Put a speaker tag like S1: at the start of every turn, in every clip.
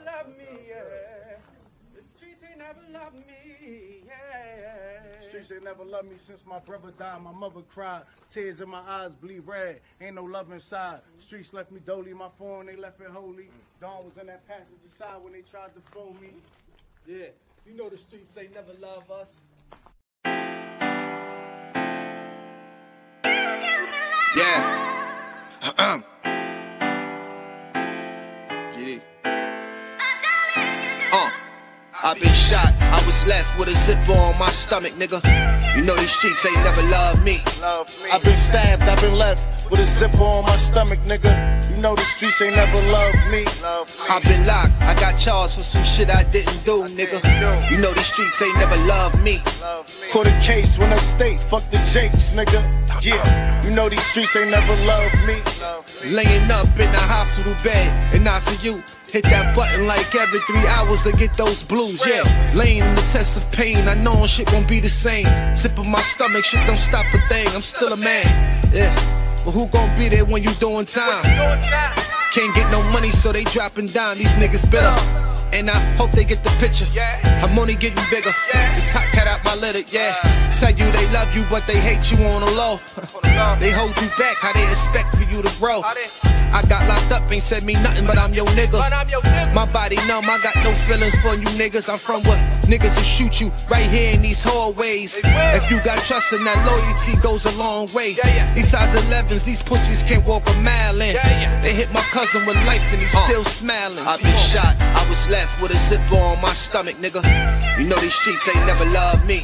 S1: loved me, yeah. The streets ain't never loved me, yeah.
S2: Streets ain't never loved me since my brother died. My mother cried, tears in my eyes bleed red. Ain't no love inside. Streets left me dolly, my phone they left it holy. Dawn was in that passenger side when they tried to phone me.
S1: Yeah, you know the streets ain't never love us.
S3: Yeah. I've been shot, I was left with a zipper on my stomach, nigga. You know these streets ain't never loved me.
S2: I've been stabbed, I've been left with a zipper on my stomach, nigga. You know the streets ain't never loved me.
S3: I've been locked, I got charged for some shit I didn't do, nigga. You know these streets ain't never loved me.
S2: Caught a case, went upstate, fuck the Jakes, nigga. Yeah, you know these streets ain't never loved me.
S3: Laying up in the hospital bed in ICU. Hit that button like every 3 hours to get those blues, yeah. Laying in the test of pain, I know shit won't be the same. Sipping my stomach, shit don't stop a thing, I'm still a man, yeah. But who gon' be there when you doing time? Can't get no money, so they dropping down, these niggas bitter. And I hope they get the picture, I'm only getting bigger. The top cat out my litter, yeah. Tell you they love you, but they hate you on the low. They hold you back, how they expect for you to grow. I got locked up, ain't said me nothing, but I'm your nigga. My body numb, I got no feelings for you niggas. I'm from what niggas will shoot you right here in these hallways. If you got trust in that loyalty goes a long way. These size 11s, these pussies can't walk a mile in. They hit my cousin with life and he's still smiling. I've been shot, I was left with a zipper on my stomach, nigga. You know these streets ain't never loved me.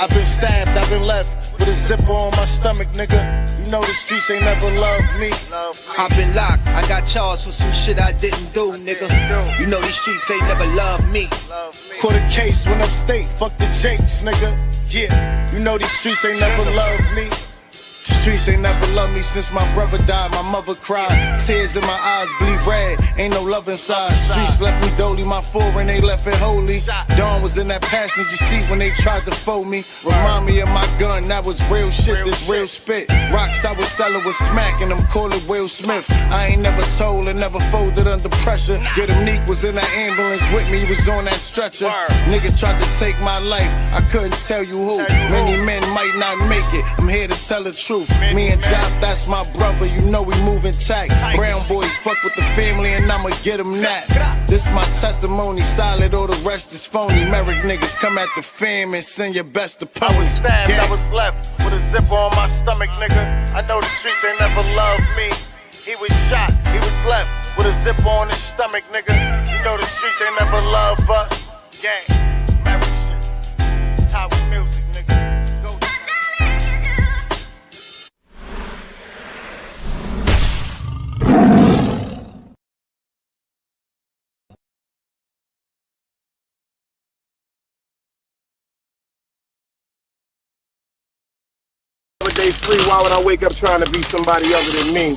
S2: I've been stabbed, I've been left with a zipper on my stomach, nigga. You know the streets ain't never loved me.
S3: I've been locked, I got charged for some shit I didn't do, nigga. You know these streets ain't never loved me.
S2: Caught a case, went upstate, fuck the Jakes, nigga. Yeah, you know these streets ain't never loved me. The streets ain't never loved me since my brother died. My mother cried, tears in my eyes bleed red. Ain't no love inside. Streets left me dolly, my foreign they left it holy. Dawn was in that passenger seat when they tried to fold me. Remind me of my gun, that was real shit, this real spit. Rocks I was selling was smacking them, call it Will Smith. I ain't never told and never folded under pressure. Get him Neek was in that ambulance with me, he was on that stretcher. Niggas tried to take my life, I couldn't tell you who. Many men might not make it, I'm here to tell the truth. Me and Jop, that's my brother, you know we moving tax. Brown boys fuck with the family and I'ma get them that. This my testimony, solid, all the rest is phony. Merrick niggas come at the fam and send your best opponent. I was stabbed, I was left with a zipper on my stomach, nigga. I know the streets ain't never loved me. He was shot, he was left with a zipper on his stomach, nigga. You know the streets ain't never loved us. Gang, Merrick shit, it's how we music, nigga.
S4: Day free, why would I wake up trying to be somebody other than me?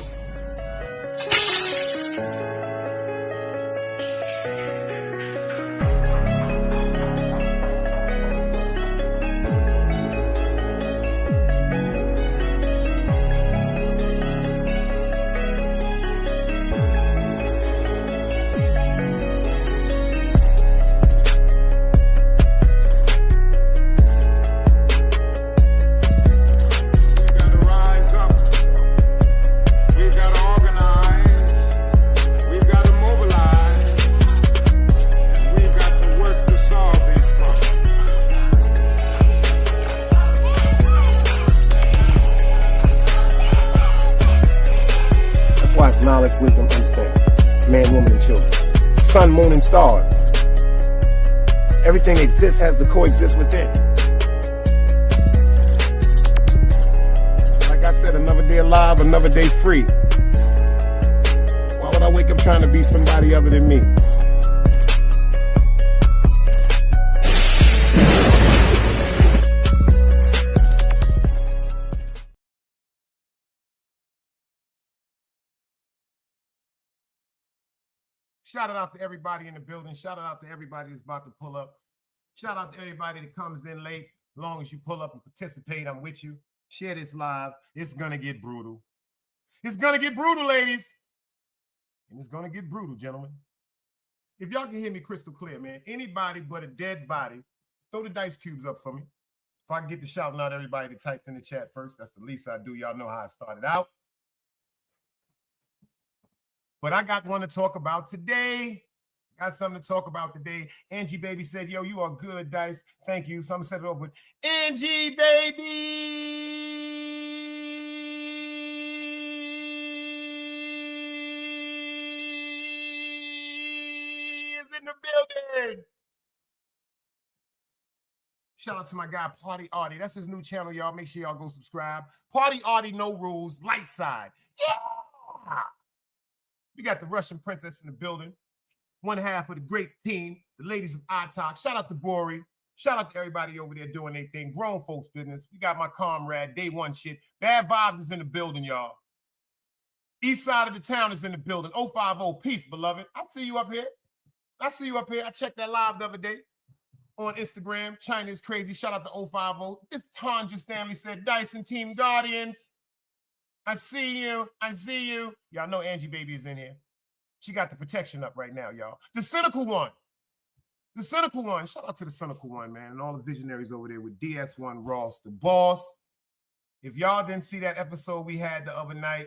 S4: Knowledge, wisdom, understanding. Man, woman, and children. Sun, moon, and stars. Everything exists has to coexist within. Like I said, another day alive, another day free. Why would I wake up trying to be somebody other than me? Shout out to everybody in the building. Shout out to everybody that's about to pull up. Shout out to everybody that comes in late. As long as you pull up and participate, I'm with you. Share this live. It's going to get brutal. It's going to get brutal, ladies. And it's going to get brutal, gentlemen. If y'all can hear me crystal clear, man, anybody but a dead body, throw the dice cubes up for me. If I can get the shouting out everybody that typed in the chat first, that's the least I do. Y'all know how I started out. But I got one to talk about today. Got something to talk about today. Angie Baby said, yo, you are good, Dice. Thank you. So I'm going to set it off with Angie Baby is in the building. Shout out to my guy, Party Artie. That's his new channel, y'all. Make sure y'all go subscribe. Party Artie, no rules, light side. Yeah! We got the Russian princess in the building. One half of the great team, the ladies of iTalk. Shout out to Bori. Shout out to everybody over there doing their thing. Grown folks business. We got my comrade, day one shit. Bad Vibes is in the building, y'all. East side of the town is in the building. 050, peace, beloved. I see you up here. I checked that live the other day on Instagram. China is crazy. Shout out to 050. This Tanja Stanley said, Dyson Team Guardians. I see you. Y'all know Angie Baby is in here. She got the protection up right now, y'all. The cynical one. Shout out to the cynical one, man, and all the visionaries over there with DS1 Ross, the boss. If y'all didn't see that episode we had the other night,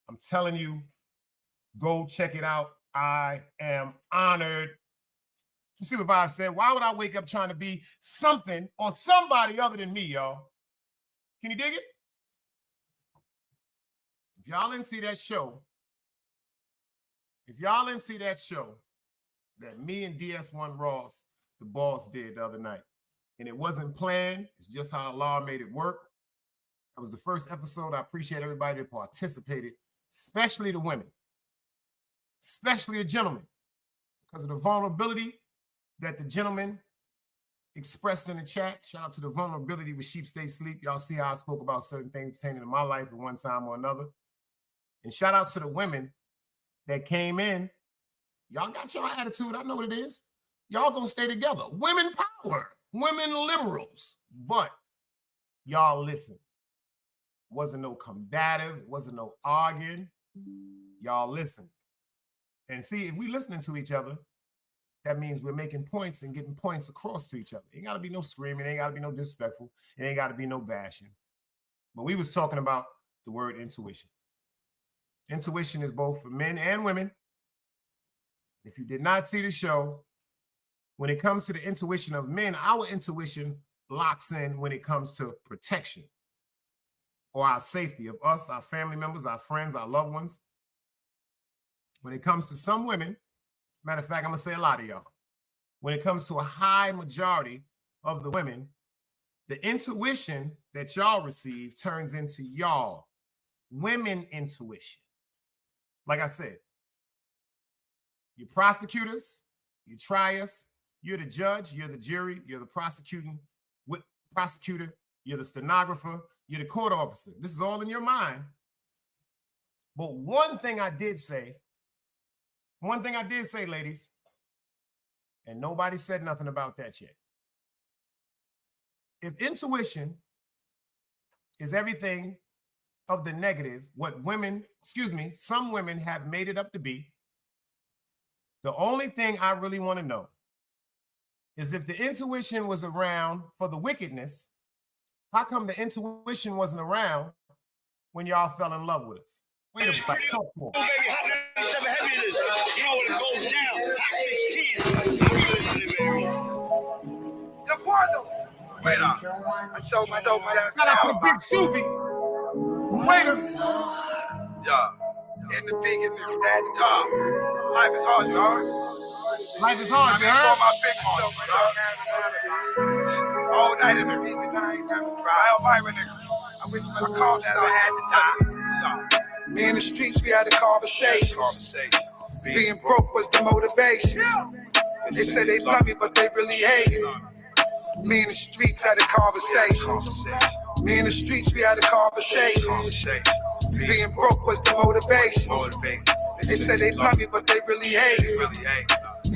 S4: I'm telling you, go check it out. I am honored. You see what Vibe said? Why would I wake up trying to be something or somebody other than me, y'all? Can you dig it? If y'all didn't see that show, that me and DS1 Ross, the boss, did the other night, and it wasn't planned, it's just how Allah made it work. That was the first episode. I appreciate everybody that participated, especially the women, especially the gentlemen, because of the vulnerability that the gentlemen expressed in the chat. Shout out to the vulnerability with Sheep Stay Sleep. Y'all see how I spoke about certain things pertaining to my life at one time or another. And shout out to the women that came in. Y'all got your attitude. I know what it is. Y'all gonna stay together. Women power, women liberals. But y'all listen. Wasn't no combative. Wasn't no arguing. Y'all listen. And see, if we listening to each other, that means we're making points and getting points across to each other. Ain't got to be no screaming. Ain't got to be no disrespectful. It ain't got to be no bashing. But we was talking about the word intuition. Intuition is both for men and women. If you did not see the show, when it comes to the intuition of men, our intuition locks in when it comes to protection or our safety of us, our family members, our friends, our loved ones. When it comes to some women, matter of fact, I'm going to say a lot of y'all. When it comes to a high majority of the women, the intuition that y'all receive turns into y'all women intuition. Like I said, you're prosecutors, you triers, you're the judge, you're the jury, you're the prosecutor, you're the stenographer, you're the court officer. This is all in your mind. But one thing I did say, ladies, and nobody said nothing about that yet. If intuition is everything of the negative, some women have made it up to be, the only thing I really want to know is if the intuition was around for the wickedness, how come the intuition wasn't around when y'all fell in love with us? Wait a minute, talk to him.
S5: Oh, baby, hot 97 heavy it is. You know when it goes down, hot 16.
S1: The Quando. Wait up. I showed my dope.
S4: Shout out to the big Suvi. Waiter.
S1: Yeah. In the big and the daddy dog. Life is hard, y'all.
S4: Life is hard,
S1: I
S4: y'all.
S1: my big so all night in the big and I ain't never cry. I wish when I called that I had to die. Me in the streets, we had a conversation. Being broke was the motivation. They said they love me, but they really hate it. Me in the streets had a conversation. Me in the streets, we had a conversation. Being broke was the motivation. They said they love me, but they really hate it.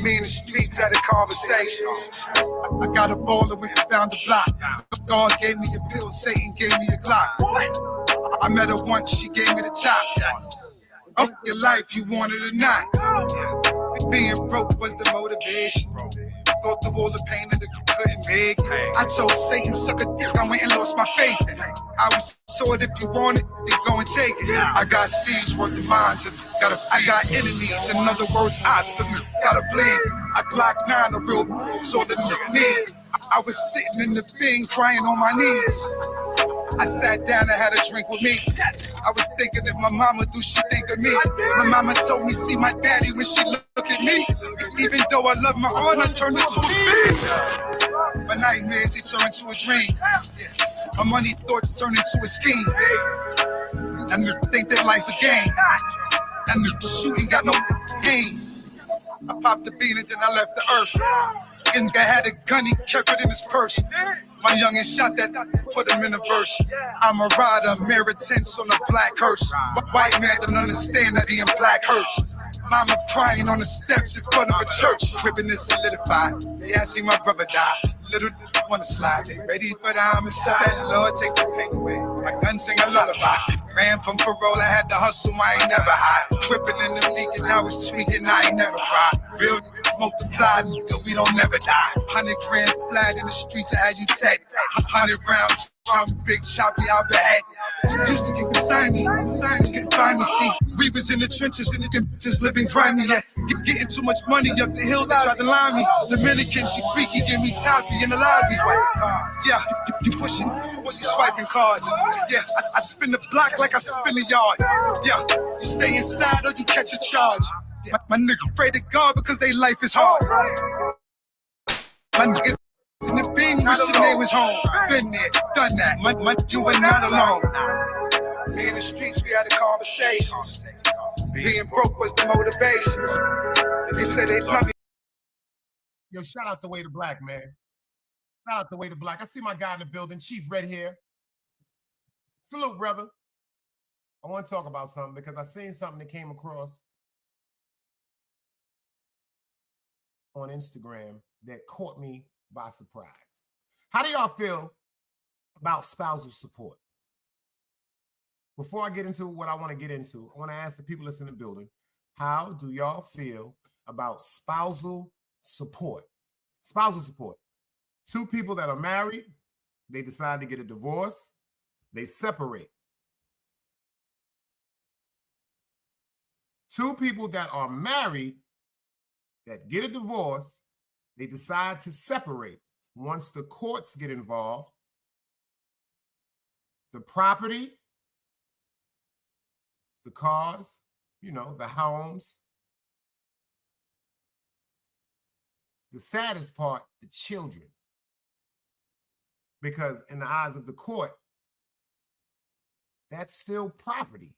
S1: Me in the streets had a conversation. I got a baller, went and found a block. God gave me a pill, Satan gave me a Glock. I met her once, she gave me the top. Of your life, you want it or not. Being broke was the motivation. Go through all the pain and the couldn't make. I told Satan, suck a dick, I went and lost my faith. I was told if you want it, then go and take it. I got seeds worth the mind to me. I got enemies, in other words, ops to me. Gotta bleed. I Glock 9, a real so the nigga need. I was sitting in the bin crying on my knees. I sat down and had a drink with me. I was thinking if my mama do, she think of me. My mama told me see my daddy when she look at me. Even though I love my aunt, I turned into a fiend. My nightmares, they turn into a dream. Yeah. My money thoughts turn into a scheme. And I think that life's a game. And the shooting got no pain. I popped the bean and then I left the earth. And I had a gun, he kept it in his purse. My youngin' shot that, put him in a verse. I'm a rider, mirror tints on a black hearse. White man don't understand that being black hurts. Mama crying on the steps in front of a church. Cribbing is solidified. Yeah, I see my brother die. Little wanna slide. They ready for the homicide. Lord, take the pain away. My gun sing a lullaby. Ran from parole, I had to hustle, I ain't never hide. Crippin' in the beacon, I was tweaking, I ain't never cried. Real multiplied, nigga, we don't never die. 100 grand flat in the streets, I had you dead. 100 rounds, I'm big choppy, I'll be head. Used to get beside me, couldn't find me, see. We was in the trenches, and the just living grimy, yeah. Getting too much money up the hill, they tried to line me. Dominican, she freaky, give me toppy in the lobby. Yeah, you pushing, or you swiping cards. Yeah, I spin the block like I spin the yard. Yeah, you stay inside or you catch a charge. Yeah, my nigga pray to God because they life is hard. My niggas in the Bing wishing they was home. Been there, done that. You ain't not alone. Me in the streets, we had the conversations. Being broke was the motivations. They said they love me.
S4: Yo, shout out the Way to Black, man. Shout out the Way to Black. I see my guy in the building, Chief Red Hair. Salute, brother. I want to talk about something because I seen something that came across on Instagram that caught me by surprise. How do y'all feel about spousal support? Before I get into what I want to get into, I want to ask the people that's in the building, how do y'all feel about spousal support? Spousal support. Two people that are married, they decide to get a divorce, they separate. Two people that are married that get a divorce, they decide to separate. Once the courts get involved, the property, the cars, the homes. The saddest part, the children. Because in the eyes of the court, that's still property.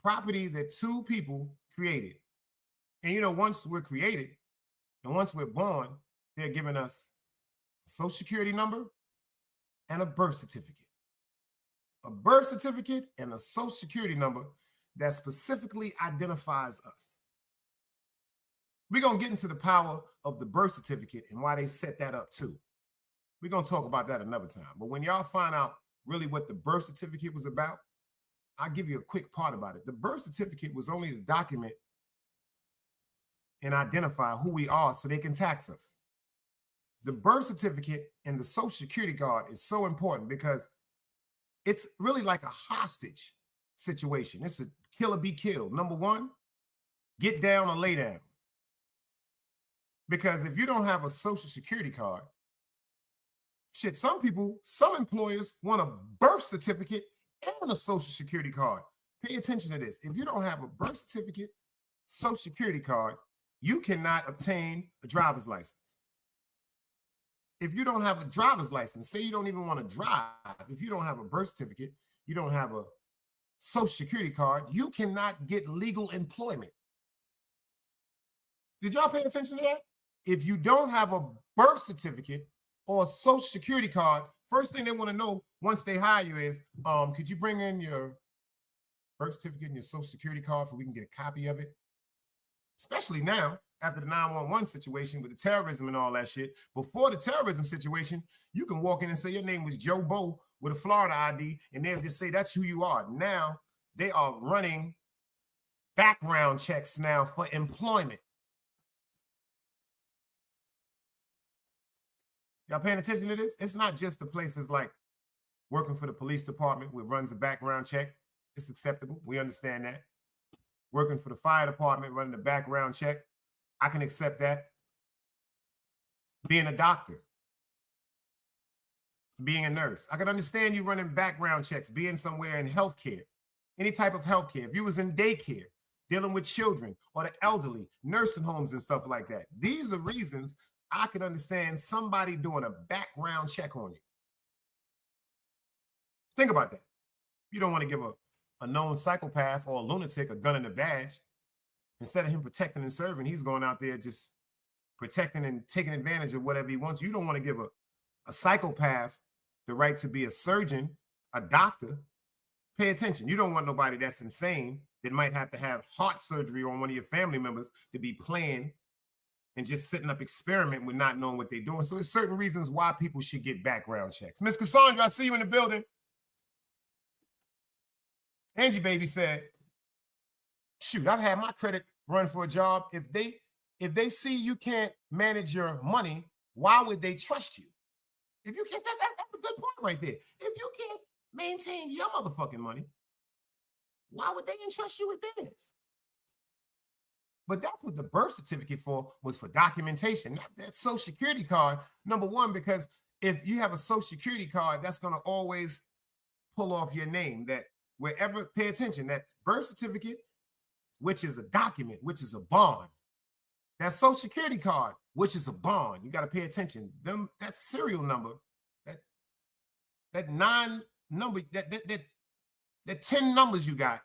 S4: Property that two people created. And once we're created and once we're born, they're giving us a social security number and a birth certificate. A birth certificate and a social security number that specifically identifies us. We're going to get into the power of the birth certificate and why they set that up too. We're going to talk about that another time. But when y'all find out really what the birth certificate was about, I'll give you a quick part about it. The birth certificate was only to document and identify who we are so they can tax us. The birth certificate and the social security card is so important because it's really like a hostage situation. It's a kill or be killed. Number one, get down or lay down. Because if you don't have a social security card, some employers want a birth certificate and a social security card. Pay attention to this. If you don't have a birth certificate, social security card, you cannot obtain a driver's license. If you don't have a driver's license, say you don't even want to drive, if you don't have a birth certificate, you don't have a social security card, you cannot get legal employment. Did y'all pay attention to that? If you don't have a birth certificate or a social security card, first thing they want to know once they hire you is, could you bring in your birth certificate and your social security card so we can get a copy of it? Especially now, after the 911 situation with the terrorism and all that shit. Before the terrorism situation, you can walk in and say your name was Joe Bo with a Florida ID, and they'll just say that's who you are. Now, they are running background checks now for employment. Y'all paying attention to this? It's not just the places like working for the police department, which runs a background check. It's acceptable. We understand that. Working for the fire department, running a background check. I can accept that. Being a doctor. Being a nurse. I can understand you running background checks, being somewhere in healthcare, any type of healthcare. If you was in daycare, dealing with children or the elderly, nursing homes and stuff like that. These are reasons I can understand somebody doing a background check on you. Think about that. You don't want to give a known psychopath or a lunatic a gun and a badge. Instead of him protecting and serving, he's going out there just protecting and taking advantage of whatever he wants. You don't want to give a psychopath the right to be a surgeon, a doctor. Pay attention. You don't want nobody that's insane that might have to have heart surgery on one of your family members to be playing and just setting up experiment with not knowing what they're doing. So there's certain reasons why people should get background checks. Miss Cassandra, I see you in the building. Angie Baby said, shoot, I've had my credit run for a job. If they see you can't manage your money, why would they trust you? If you can't, that's a good point right there. If you can't maintain your motherfucking money, why would they entrust you with theirs? But that's what the birth certificate was for documentation, not that social security card. Number one, because if you have a social security card, that's going to always pull off your name. That wherever, pay attention, that birth certificate, which is a document, which is a bond. That social security card, which is a bond. You got to pay attention. That serial number, that 9 number, that 10 numbers you got.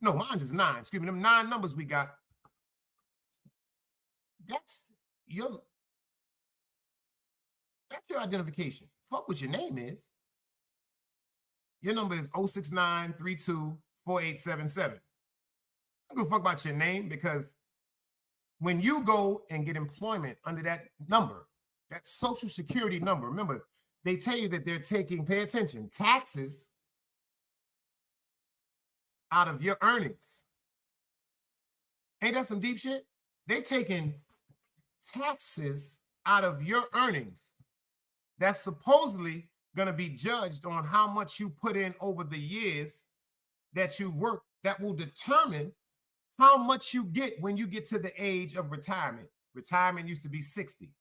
S4: No, mine is 9. Excuse me, them 9 numbers we got. That's your identification. Fuck what your name is. Your number is 069324877. I don't give a fuck about your name, because when you go and get employment under that number, that social security number, remember, they tell you that they're taking, pay attention, taxes out of your earnings. Ain't that some deep shit? They taking taxes out of your earnings. That's supposedly going to be judged on how much you put in over the years that you work. That will determine how much you get when you get to the age of retirement. Retirement used to be 60.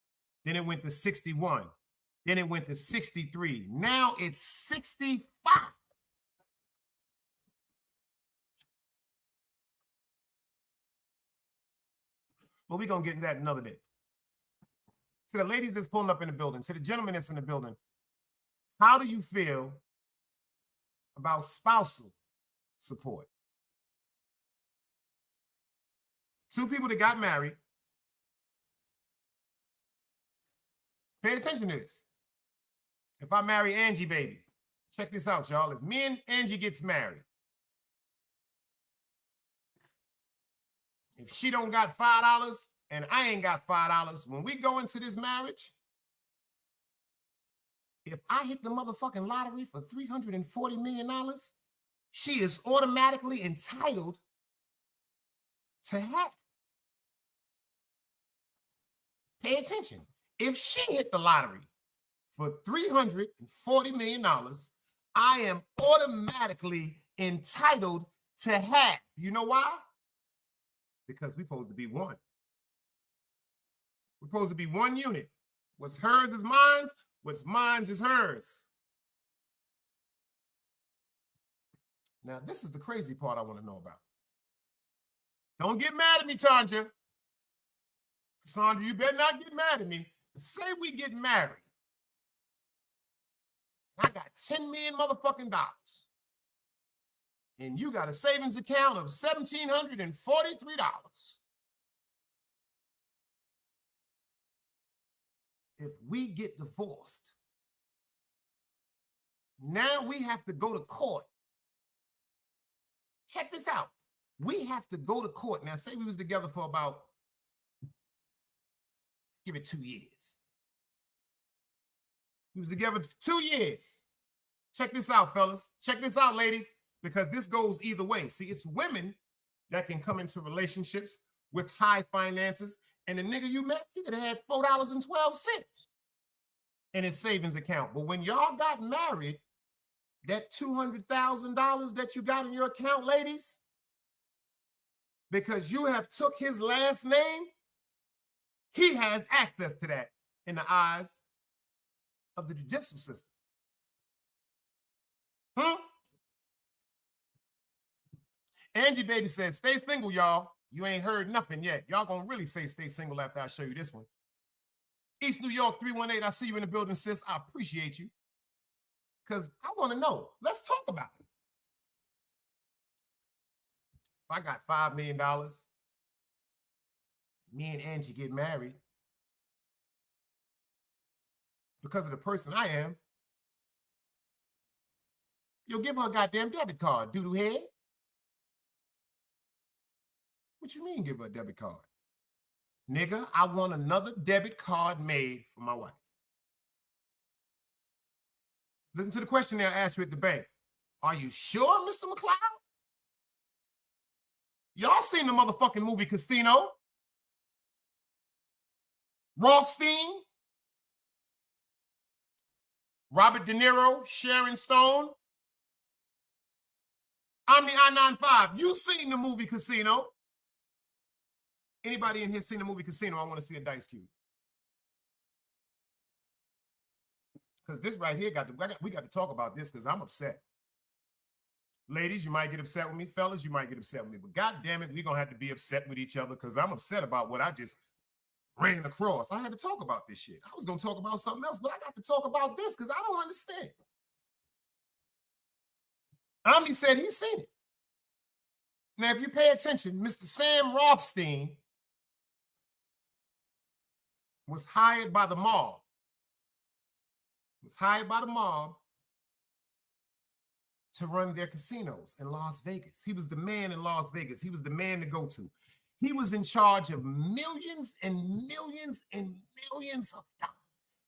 S4: Then it went to 61. Then it went to 63. Now it's 65. Well, we're going to get into that another day. To the ladies that's pulling up in the building, to the gentlemen that's in the building, how do you feel about spousal support? 2 people that got married. Pay attention to this. If I marry Angie Baby, check this out, y'all. If me and Angie gets married, if she don't got $5 and I ain't got $5, when we go into this marriage, if I hit the motherfucking lottery for $340 million, she is automatically entitled to have. Pay attention. If she hit the lottery for $340 million, I am automatically entitled to half. You know why? Because we're supposed to be one. We're supposed to be one unit. What's hers is mine. What's mine is hers. Now, this is the crazy part I want to know about. Don't get mad at me, Tanja. Cassandra, you better not get mad at me. Say we get married. I got $10 million motherfucking dollars. And you got a savings account of $1,743. If we get divorced, now we have to go to court. Check this out. We have to go to court. Now, say we was together for about, give it 2 years. We was together for 2 years. Check this out, fellas. Check this out, ladies, because this goes either way. See, it's women that can come into relationships with high finances, and the nigga you met, he could have had $4.12 in his savings account. But when y'all got married, that $200,000 that you got in your account, ladies, because you have took his last name, he has access to that in the eyes of the judicial system. Angie Baby said, stay single, y'all. You ain't heard nothing yet. Y'all gonna really say stay single after I show you this one. East New York 318, I see you in the building, sis. I appreciate you. Because I want to know. Let's talk about it. If I got $5 million, me and Angie get married, because of the person I am, you'll give her a goddamn debit card, doo-doo head. What you mean give her a debit card? Nigga, I want another debit card made for my wife. Listen to the question they'll ask you at the bank. Are you sure, Mr. McLeod? Y'all seen the motherfucking movie Casino? Rothstein? Robert De Niro, Sharon Stone? I'm the I-95. You seen the movie Casino? Anybody in here seen the movie Casino? I want to see a dice cube. Because this right here, we got to talk about this because I'm upset. Ladies, you might get upset with me. Fellas, you might get upset with me. But God damn it, we're going to have to be upset with each other because I'm upset about what I just ran across. I had to talk about this shit. I was going to talk about something else, but I got to talk about this because I don't understand. Omni said he's seen it. Now, if you pay attention, Mr. Sam Rothstein was hired by the mob. To run their casinos in Las Vegas. He was the man in Las Vegas. He was the man to go to. He was in charge of millions and millions and millions of dollars.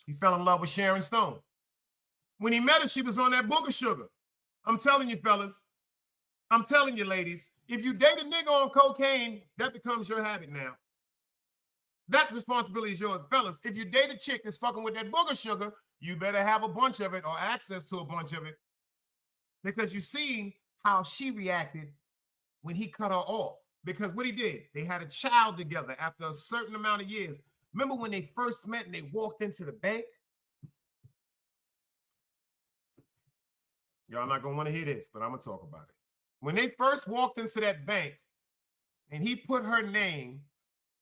S4: He fell in love with Sharon Stone. When he met her, she was on that booger sugar. I'm telling you, fellas. I'm telling you, ladies. If you date a nigga on cocaine, that becomes your habit now. That responsibility is yours. Fellas, if you date a chick that's fucking with that booger sugar, you better have a bunch of it or access to a bunch of it. Because you seen how she reacted when he cut her off. Because what he did, they had a child together after a certain amount of years. Remember when they first met and they walked into the bank? Y'all not going to want to hear this, but I'm going to talk about it. When they first walked into that bank and he put her name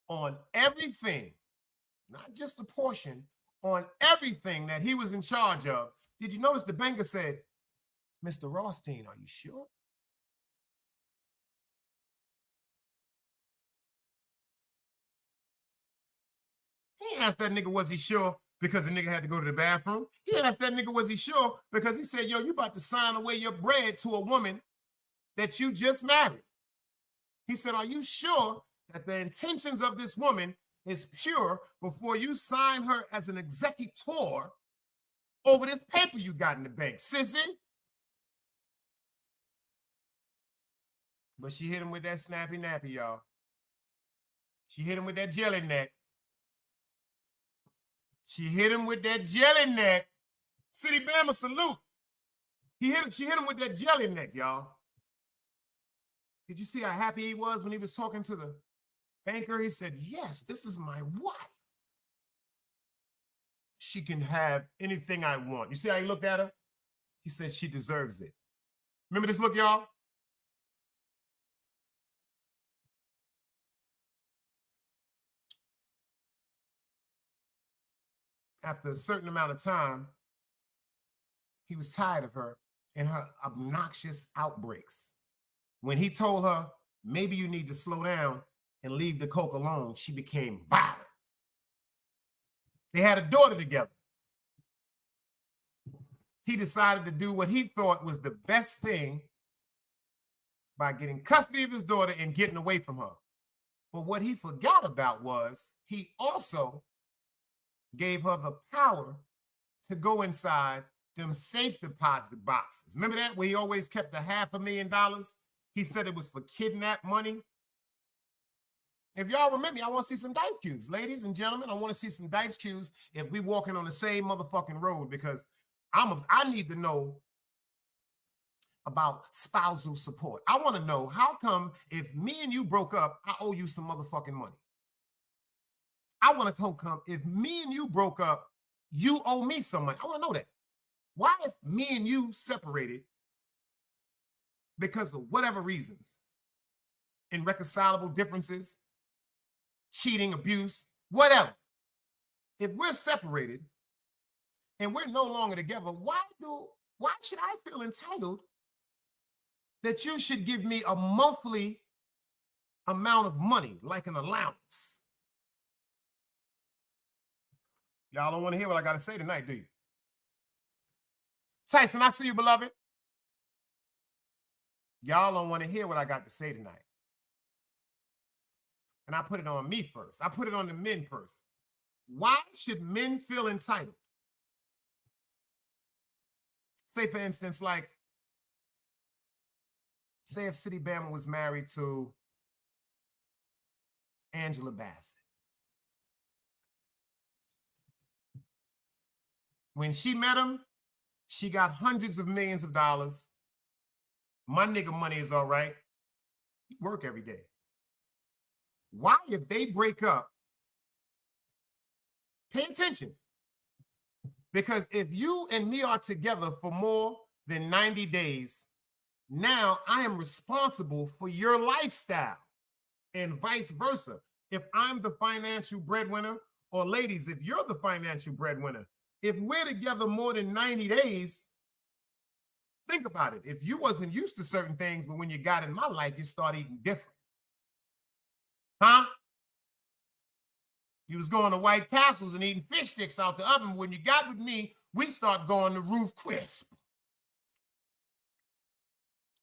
S4: on everything, not just a portion, on everything that he was in charge of, did you notice the banker said, Mr. Rothstein, are you sure? He asked that nigga, was he sure? Because the nigga had to go to the bathroom. He asked that nigga, was he sure? Because he said, yo, you about to sign away your bread to a woman that you just married. He said, are you sure that the intentions of this woman is pure before you sign her as an executor over this paper you got in the bank, sissy? But she hit him with that snappy nappy, y'all. She hit him with that jelly neck. She hit him with that jelly neck. City Bama salute. She hit him with that jelly neck, y'all. Did you see how happy he was when he was talking to the banker? He said, yes, this is my wife. She can have anything I want. You see how he looked at her? He said she deserves it. Remember this look, y'all? After a certain amount of time, he was tired of her and her obnoxious outbreaks. When he told her, maybe you need to slow down and leave the coke alone, she became violent. They had a daughter together. He decided to do what he thought was the best thing by getting custody of his daughter and getting away from her. But what he forgot about was he also gave her the power to go inside them safe deposit boxes. Remember that, where he always kept $500,000? He said it was for kidnap money. If y'all remember, I want to see some dice cues. Ladies and gentlemen, I want to see some dice cues if we walking on the same motherfucking road, because I need to know about spousal support. I want to know, how come if me and you broke up, I owe you some motherfucking money? I want to come if me and you broke up, you owe me some money. I want to know that. Why, if me and you separated because of whatever reasons, irreconcilable differences, cheating, abuse, whatever, if we're separated and we're no longer together, why should I feel entitled that you should give me a monthly amount of money, like an allowance? Y'all don't want to hear what I got to say tonight, do you? Tyson, I see you, beloved. Y'all don't want to hear what I got to say tonight. And I put it on me first. I put it on the men first. Why should men feel entitled? Say, for instance, like, say if City Bama was married to Angela Bassett. When she met him, she got hundreds of millions of dollars. My nigga money is all right. He work every day. Why, if they break up, pay attention. Because if you and me are together for more than 90 days, now I am responsible for your lifestyle, and vice versa. If I'm the financial breadwinner, or ladies, if you're the financial breadwinner, if we're together more than 90 days, think about it. If you wasn't used to certain things, but when you got in my life, you start eating different. Huh? You was going to White Castles and eating fish sticks out the oven. When you got with me, we start going to Roof Crisp.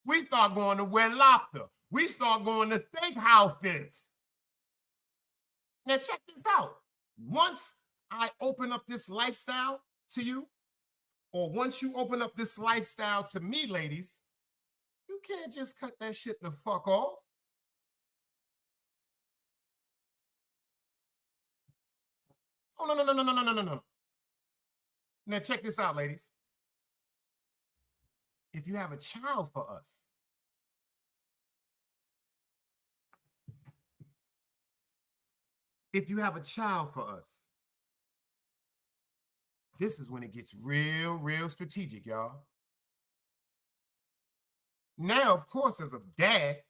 S4: We start going to Red Lobster. We start going to steakhouses. Now check this out. Once I open up this lifestyle to you, or once you open up this lifestyle to me, ladies, you can't just cut that shit the fuck off. Oh, no. Now check this out, ladies. If you have a child for us, this is when it gets real strategic, y'all. Now, of course, as a dad,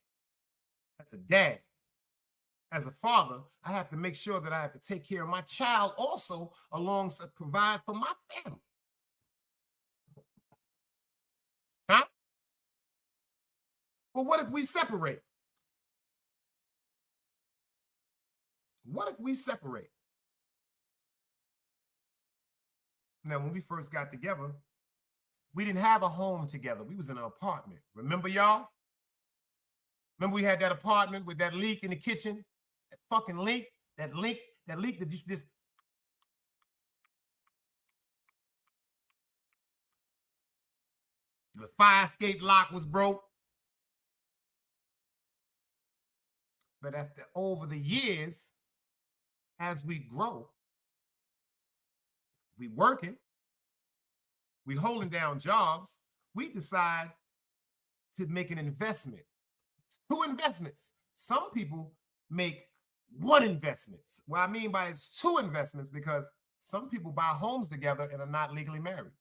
S4: as a father, I have to make sure that I have to take care of my child also, alongside provide for my family. Huh? But what if we separate? What if we separate? Now, when we first got together, we didn't have a home together. We was in an apartment. Remember, y'all? Remember we had that apartment with that leak in the kitchen? That fucking leak? That leak that just this. The fire escape lock was broke. But over the years, as we grow, we working, we holding down jobs, we decide to make an investment. 2 investments. Some people make 1 investment. What I mean by it's 2 investments, because some people buy homes together and are not legally married.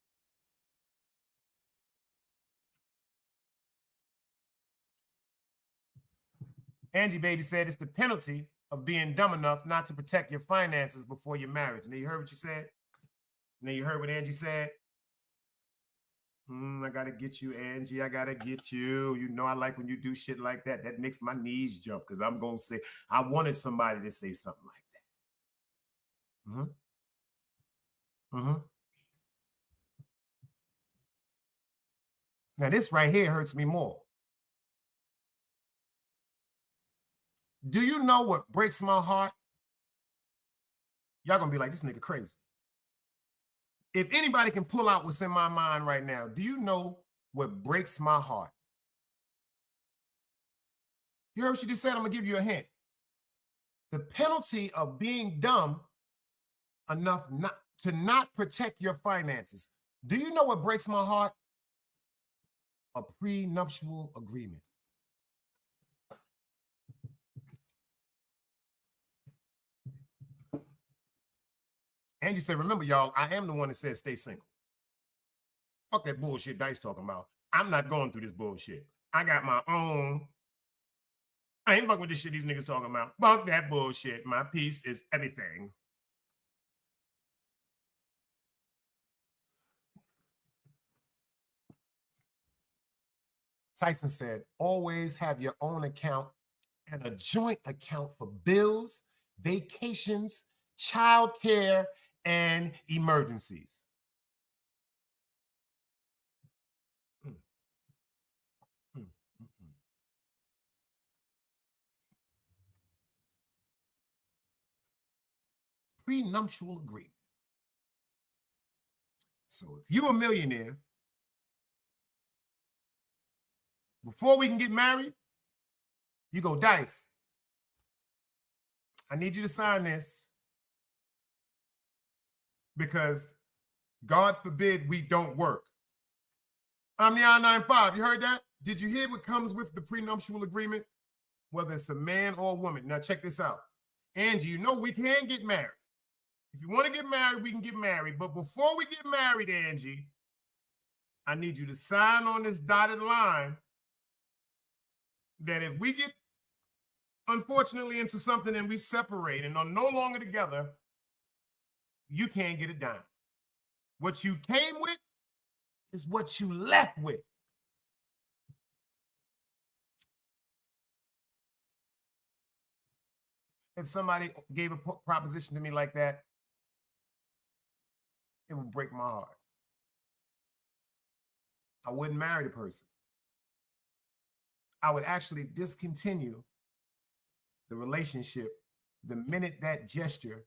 S4: Angie Baby said it's the penalty of being dumb enough not to protect your finances before your marriage. And then you heard what you said? And then you heard what Angie said? I gotta get you, Angie. I gotta get you. You know I like when you do shit like that. That makes my knees jump, because I'm gonna say, I wanted somebody to say something like that. Now this right here hurts me more. Do you know what breaks my heart? Y'all gonna be like, this nigga crazy. If anybody can pull out what's in my mind right now, do you know what breaks my heart? You heard what she just said? I'm going to give you a hint. The penalty of being dumb enough not to not protect your finances. Do you know what breaks my heart? A prenuptial agreement. Angie said, remember, y'all, I am the one that said stay single. Fuck that bullshit Dice talking about. I'm not going through this bullshit. I got my own. I ain't fucking with this shit these niggas talking about. Fuck that bullshit. My peace is everything. Tyson said, always have your own account and a joint account for bills, vacations, child care, and emergencies. Prenuptial agreement. So if you're a millionaire, before we can get married, you go, Dice, I need you to sign this because God forbid we don't work. I'm the I-95. You heard that? Did you hear what comes with the prenuptial agreement? Whether it's a man or a woman. Now check this out. Angie, you know we can get married. If you want to get married, we can get married. But before we get married, Angie, I need you to sign on this dotted line that if we get, unfortunately, into something and we separate and are no longer together, you can't get it done. What you came with is what you left with. If somebody gave a proposition to me like that, it would break my heart. I wouldn't marry the person. I would actually discontinue the relationship the minute that gesture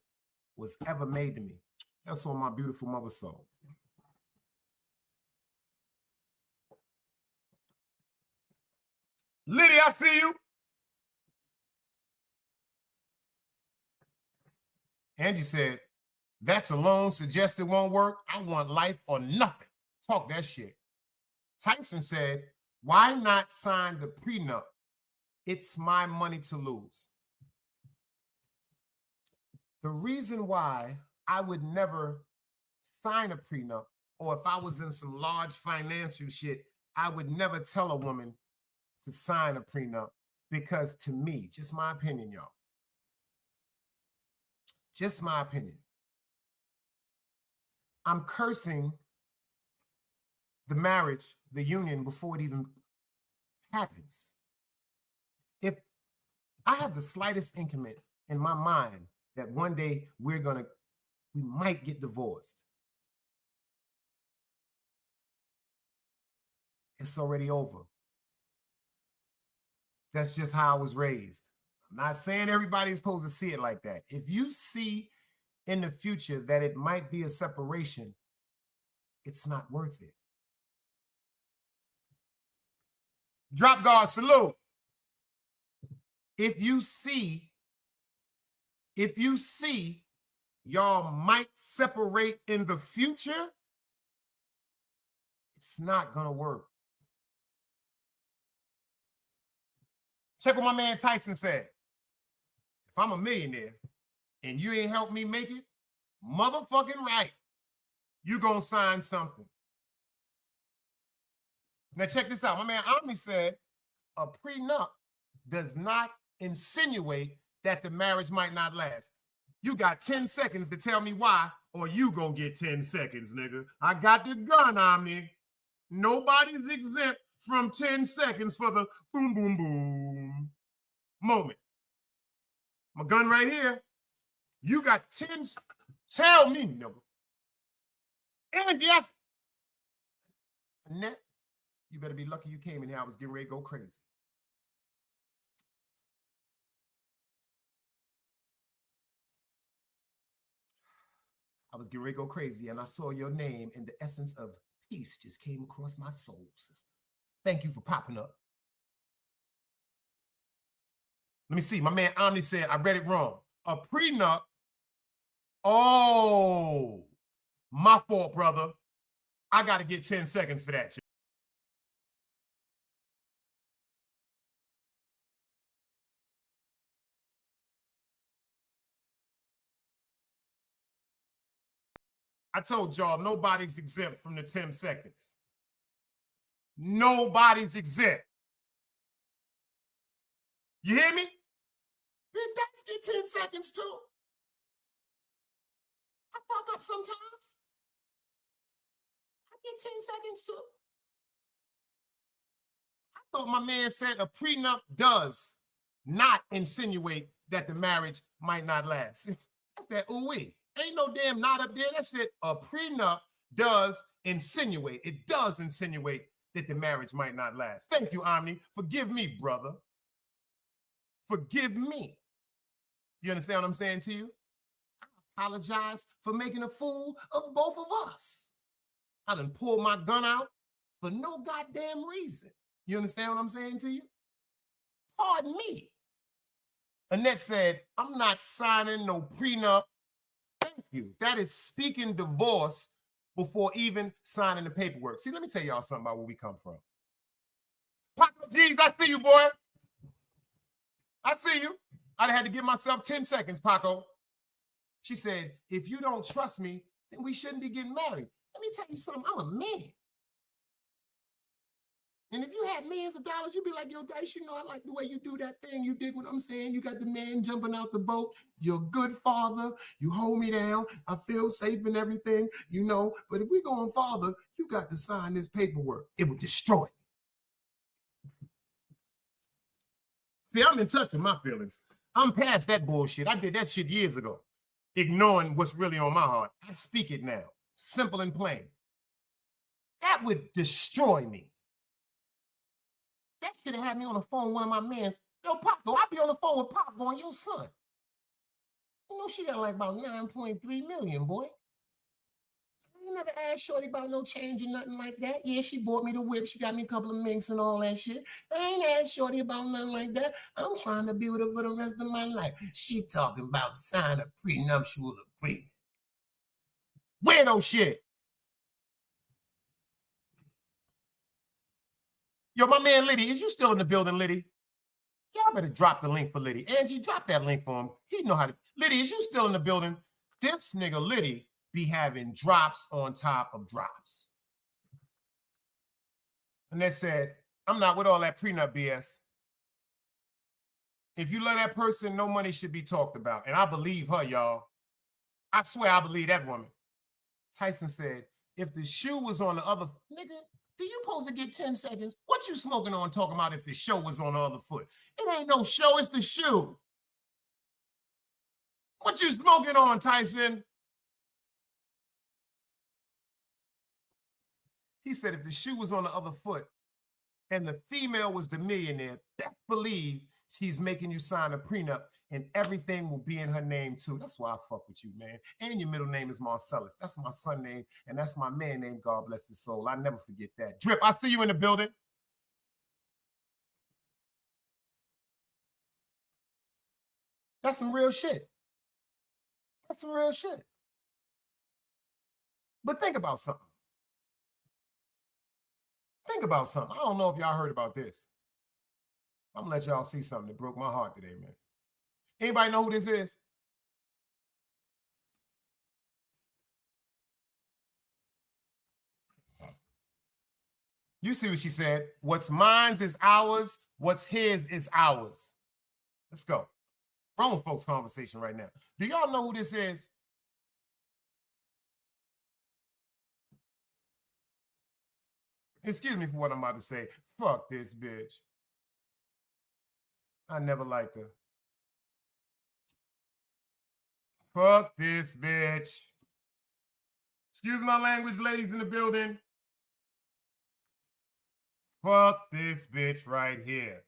S4: was ever made to me. That's on my beautiful mother's soul. Liddy, I see you. Angie said, that's a loan suggested won't work. I want life or nothing. Talk that shit. Tyson said, why not sign the prenup? It's my money to lose. The reason why I would never sign a prenup, or if I was in some large financial shit, I would never tell a woman to sign a prenup, because to me, just my opinion, y'all, just my opinion, I'm cursing the marriage, the union, before it even happens. If I have the slightest increment in my mind that one day we might get divorced, it's already over. That's just how I was raised. I'm not saying everybody's supposed to see it like that. If you see in the future that it might be a separation, it's not worth it. Drop guard salute. If you see y'all might separate in the future, it's not gonna work. Check what my man Tyson said. If I'm a millionaire and you ain't helped me make it, motherfucking right, you gonna sign something. Now check this out. My man Omni said a prenup does not insinuate that the marriage might not last. You got 10 seconds to tell me why, or you gonna get 10 seconds, nigga. I got the gun, Omni. Nobody's exempt from 10 seconds for the boom, boom, boom moment. My gun right here. You got 10. Tell me, nigga. And yes. Annette, you better be lucky you came in here. I was getting ready to go crazy. I was getting ready to go crazy, and I saw your name, and the essence of peace just came across my soul, sister. Thank you for popping up. Let me see. My man Omni said, I read it wrong. A prenup. Oh, my fault, brother. I got to get 10 seconds for that. I told y'all, nobody's exempt from the 10 seconds. Nobody's exempt. You hear me? Big Dax get 10 seconds too. I fuck up sometimes. I get 10 seconds too. I thought my man said a prenup does not insinuate that the marriage might not last. That's that ooh-wee. Ain't no damn not up there. That shit, a prenup does insinuate. It does insinuate that the marriage might not last. Thank you, Omni. Forgive me, brother. Forgive me. You understand what I'm saying to you? I apologize for making a fool of both of us. I done pulled my gun out for no goddamn reason. You understand what I'm saying to you? Pardon me. Annette said, I'm not signing no prenup. Thank you. That is speaking divorce before even signing the paperwork. See, let me tell y'all something about where we come from. Paco G's, I see you, boy. I see you. I had to give myself 10 seconds, Paco. She said, if you don't trust me, then we shouldn't be getting married. Let me tell you something. I'm a man. And if you had millions of dollars, you'd be like, yo, Dice, you know, I like the way you do that thing. You dig what I'm saying? You got the man jumping out the boat. You're a good father. You hold me down. I feel safe and everything, you know. But if we go on father, you got to sign this paperwork. It would destroy me. See, I'm in touch with my feelings. I'm past that bullshit. I did that shit years ago, ignoring what's really on my heart. I speak it now, simple and plain. That would destroy me. That should have had me on the phone with one of my mans. Yo, Paco, I be on the phone with Pop going, yo, son. You know, she got like about 9.3 million, boy. I never asked Shorty about no change or nothing like that. Yeah, she bought me the whip. She got me a couple of minks and all that shit. I ain't asked Shorty about nothing like that. I'm trying to be with her for the rest of my life. She talking about sign a prenuptial agreement. Weirdo shit. Yo, my man Liddy, is you still in the building, Liddy? Y'all better drop the link for Liddy. Angie, drop that link for him. He know how to. Liddy, is you still in the building? This nigga Liddy be having drops on top of drops. And they said, I'm not with all that prenup BS. If you love that person, no money should be talked about. And I believe her, y'all. I swear I believe that woman. Tyson said, if the shoe was on the other, nigga, do you supposed to get 10 seconds? What you smoking on talking about if the show was on the other foot? It ain't no show, it's the shoe. What you smoking on, Tyson? He said if the shoe was on the other foot and the female was the millionaire, best believe she's making you sign a prenup and everything will be in her name too. That's why I fuck with you, man. And your middle name is Marcellus. That's my son name, and that's my man name, God bless his soul. I never forget that. Drip, I see you in the building. That's some real shit. That's some real shit. But think about something. Think about something. I don't know if y'all heard about this. I'm gonna let y'all see something that broke my heart today, man. Anybody know who this is? You see what she said. What's mine is ours. What's his is ours. Let's go. Grown folks conversation right now. Do y'all know who this is? Excuse me for what I'm about to say. Fuck this bitch. I never liked her. Fuck this bitch. Excuse my language, ladies in the building. Fuck this bitch right here.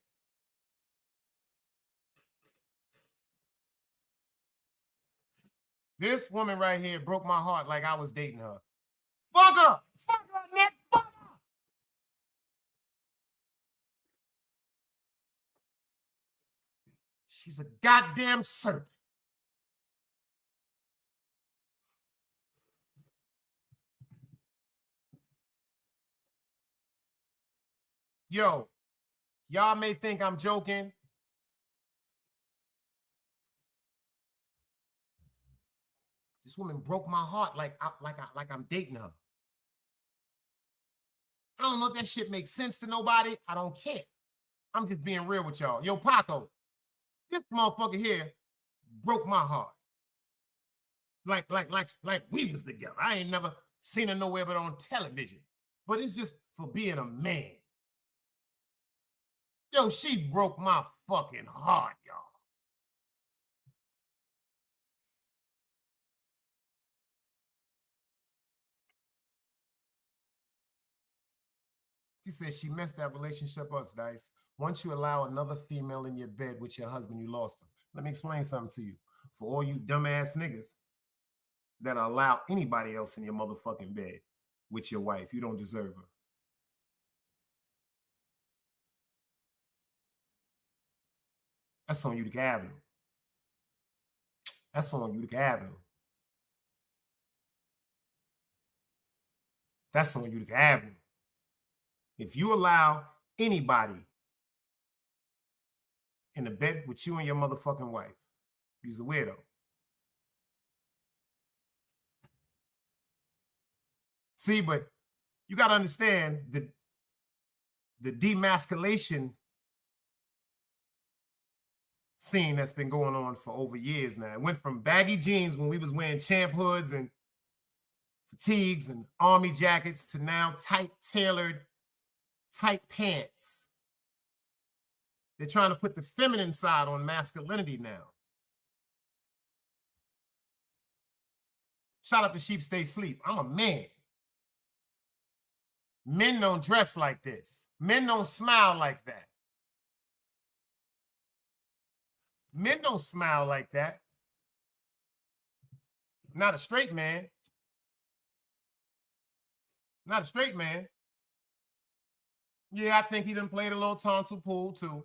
S4: This woman right here broke my heart like I was dating her. Fuck her! Fuck her, Nick! Fuck her! She's a goddamn serpent. Yo, y'all may think I'm joking. This woman broke my heart like I'm dating her. I don't know if that shit makes sense to nobody. I don't care. I'm just being real with y'all. Yo, Paco, this motherfucker here broke my heart. Like we was together. I ain't never seen her nowhere but on television. But it's just for being a man. Yo, she broke my fucking heart, y'all. She said she messed that relationship up, Dice. Once you allow another female in your bed with your husband, you lost him. Let me explain something to you. For all you dumbass niggas that allow anybody else in your motherfucking bed with your wife, you don't deserve her. That's on Utica Avenue. That's on Utica Avenue. That's on Utica Avenue. If you allow anybody in the bed with you and your motherfucking wife, you're a weirdo. See, but you got to understand the demasculation scene that's been going on for over years now. It went from baggy jeans when we was wearing champ hoods and fatigues and army jackets to now tight tailored, tight pants. They're trying to put the feminine side on masculinity now. Shout out to Sheep Stay Sleep. I'm a man. Men don't dress like this. Men don't smile like that. Men don't smile like that. Not a straight man. Not a straight man. Yeah, I think he done played a little tonsil pool too.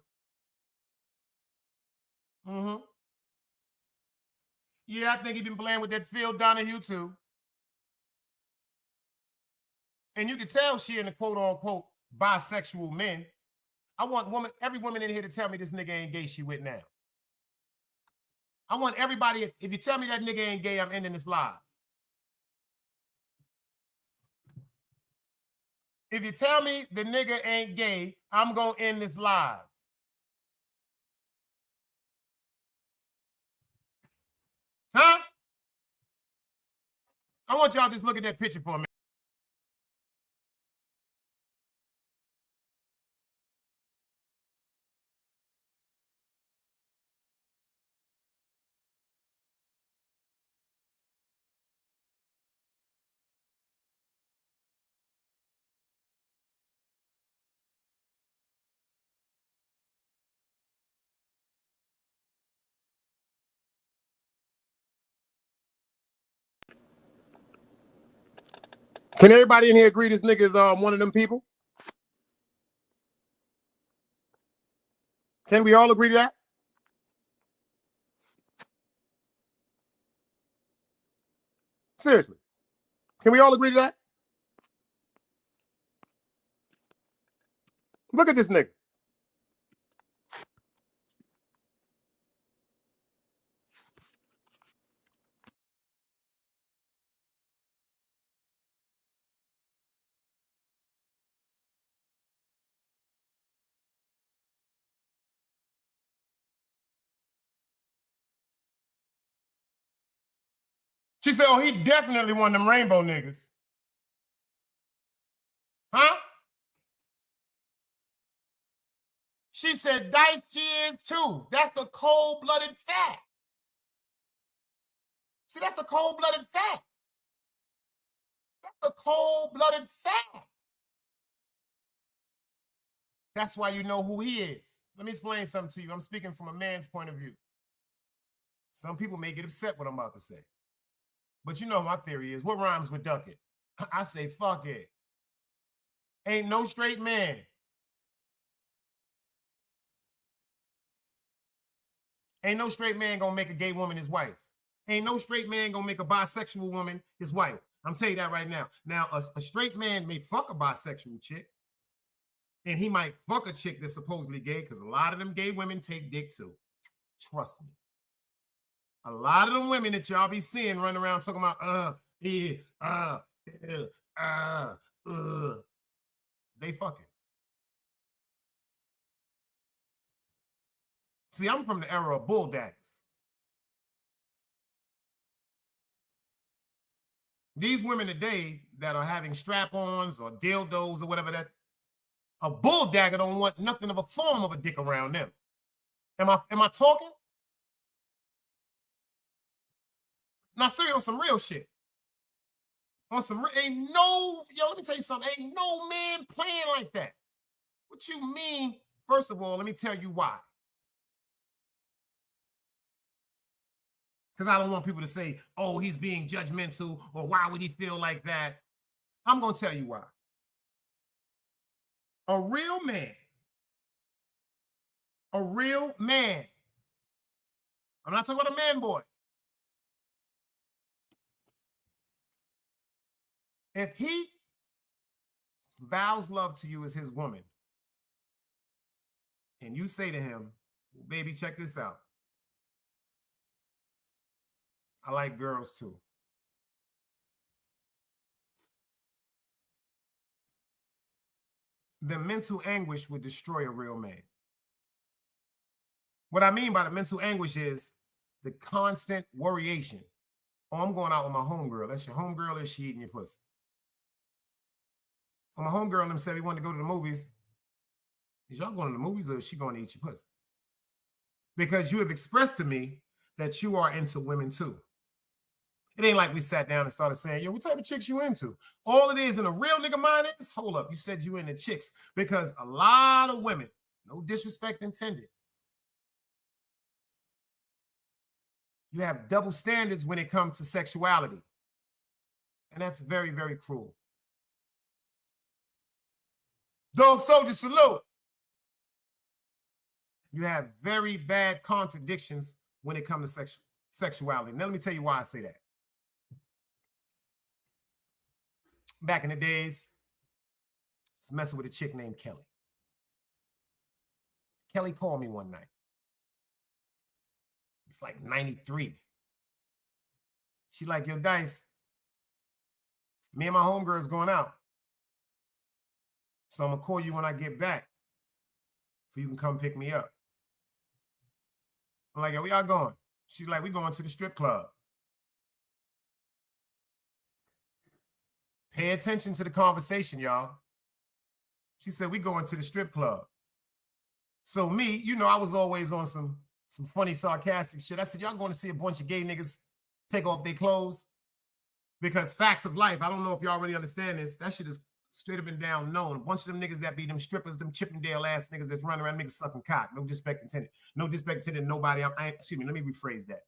S4: Yeah, I think he been playing with that Phil Donahue too. And you can tell she in the quote-unquote bisexual men. I want every woman in here to tell me this nigga ain't gay she with now. I want everybody, if you tell me that nigga ain't gay, I'm ending this live. If you tell me the nigga ain't gay, I'm going to end this live. Huh? I want y'all to just look at that picture for a minute. Can everybody in here agree this nigga is one of them people? Can we all agree to that? Seriously. Can we all agree to that? Look at this nigga. She said, oh, he definitely one of them rainbow niggas. Huh? She said, Dice, she is too. That's a cold-blooded fact. See, that's a cold-blooded fact. That's a cold-blooded fact. That's why you know who he is. Let me explain something to you. I'm speaking from a man's point of view. Some people may get upset what I'm about to say. But you know my theory is, what rhymes with duck it? I say fuck it. Ain't no straight man. Ain't no straight man gonna make a gay woman his wife. Ain't no straight man gonna make a bisexual woman his wife. I'm telling you that right now. Now, a straight man may fuck a bisexual chick, and he might fuck a chick that's supposedly gay, because a lot of them gay women take dick too. Trust me. A lot of them women that y'all be seeing running around talking about, they fucking. See, I'm from the era of bull daggers. These women today that are having strap-ons or dildos or whatever, that a bull dagger don't want nothing of a form of a dick around them. Am I talking? Now, seriously, on some real shit. On some, let me tell you something. Ain't no man playing like that. What you mean? First of all, let me tell you why. Because I don't want people to say, oh, he's being judgmental, or why would he feel like that? I'm going to tell you why. A real man, I'm not talking about a man boy. If he vows love to you as his woman, and you say to him, baby, check this out. I like girls too. The mental anguish would destroy a real man. What I mean by the mental anguish is the constant worryation. Oh, I'm going out with my homegirl. That's your homegirl, or she eating your pussy? Well, my homegirl and them said we wanted to go to the movies. Is y'all going to the movies, or is she going to eat your pussy? Because you have expressed to me that you are into women too. It ain't like we sat down and started saying, yo, what type of chicks you into? All it is in a real nigga mind is, hold up, you said you into chicks. Because a lot of women, no disrespect intended, you have double standards when it comes to sexuality. And that's very, very cruel. Dog soldier salute. You have very bad contradictions when it comes to sexuality. Now, let me tell you why I say that. Back in the days, I was messing with a chick named Kelly. Kelly called me one night. It's like 93. She like, yo, Dice, me and my homegirl's going out. So I'm going to call you when I get back so you can come pick me up. I'm like, yo, where y'all going? She's like, we going to the strip club. Pay attention to the conversation, y'all. She said, we going to the strip club. So me, you know, I was always on some funny, sarcastic shit. I said, y'all going to see a bunch of gay niggas take off their clothes? Because facts of life, I don't know if y'all really understand this. That shit is straight up and down known. A bunch of them niggas that be them strippers, them Chippendale ass niggas that's running around niggas sucking cock. No disrespect intended. No disrespect intended to nobody. Excuse me, let me rephrase that.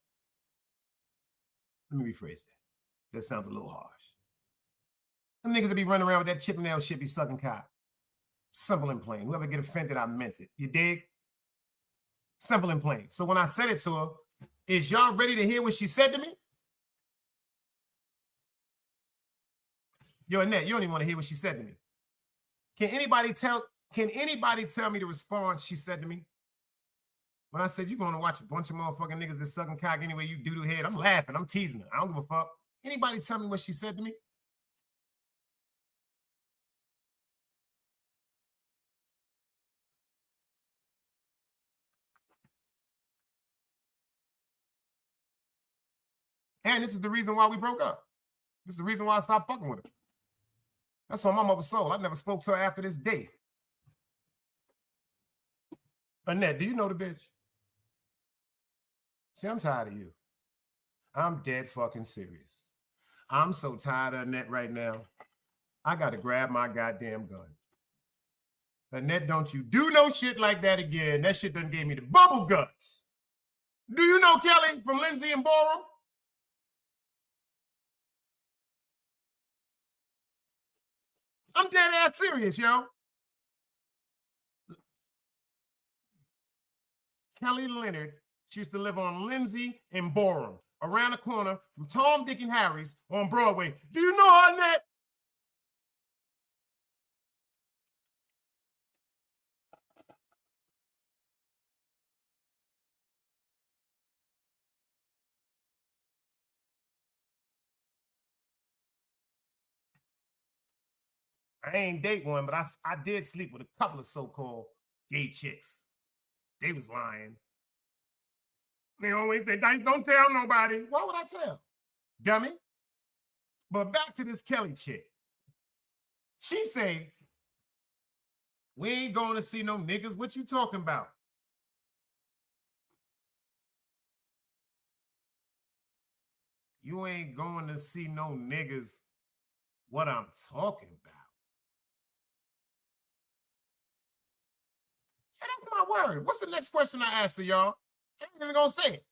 S4: That sounds a little harsh. Them niggas that be running around with that Chippendale shit be sucking cock. Simple and plain. Whoever get offended, I meant it. You dig? Simple and plain. So when I said it to her, is y'all ready to hear what she said to me? Yo, Annette, you don't even want to hear what she said to me. Can anybody tell me the response she said to me? When I said, you're going to watch a bunch of motherfucking niggas that sucking cock anyway, you doo-doo head, I'm laughing. I'm teasing her. I don't give a fuck. Anybody tell me what she said to me? And this is the reason why we broke up. This is the reason why I stopped fucking with her. That's on my mother's soul. I never spoke to her after this day. Annette, do you know the bitch? See, I'm tired of you. I'm dead fucking serious. I'm so tired of Annette right now. I got to grab my goddamn gun. Annette, don't you do no shit like that again. That shit done gave me the bubble guts. Do you know Kelly from Lindsay and Borum? I'm dead ass serious, yo. Kelly Leonard, she used to live on Lindsay and Borum, around the corner from Tom, Dick, and Harry's on Broadway. Do you know her, Annette? I ain't date one, but I did sleep with a couple of so-called gay chicks. They was lying. They always say, don't tell nobody. Why would I tell? Dummy. But back to this Kelly chick. She say, we ain't going to see no niggas. What you talking about? You ain't going to see no niggas. What I'm talking about. Yeah, that's my word. What's the next question I asked her, y'all? I ain't even gonna say it.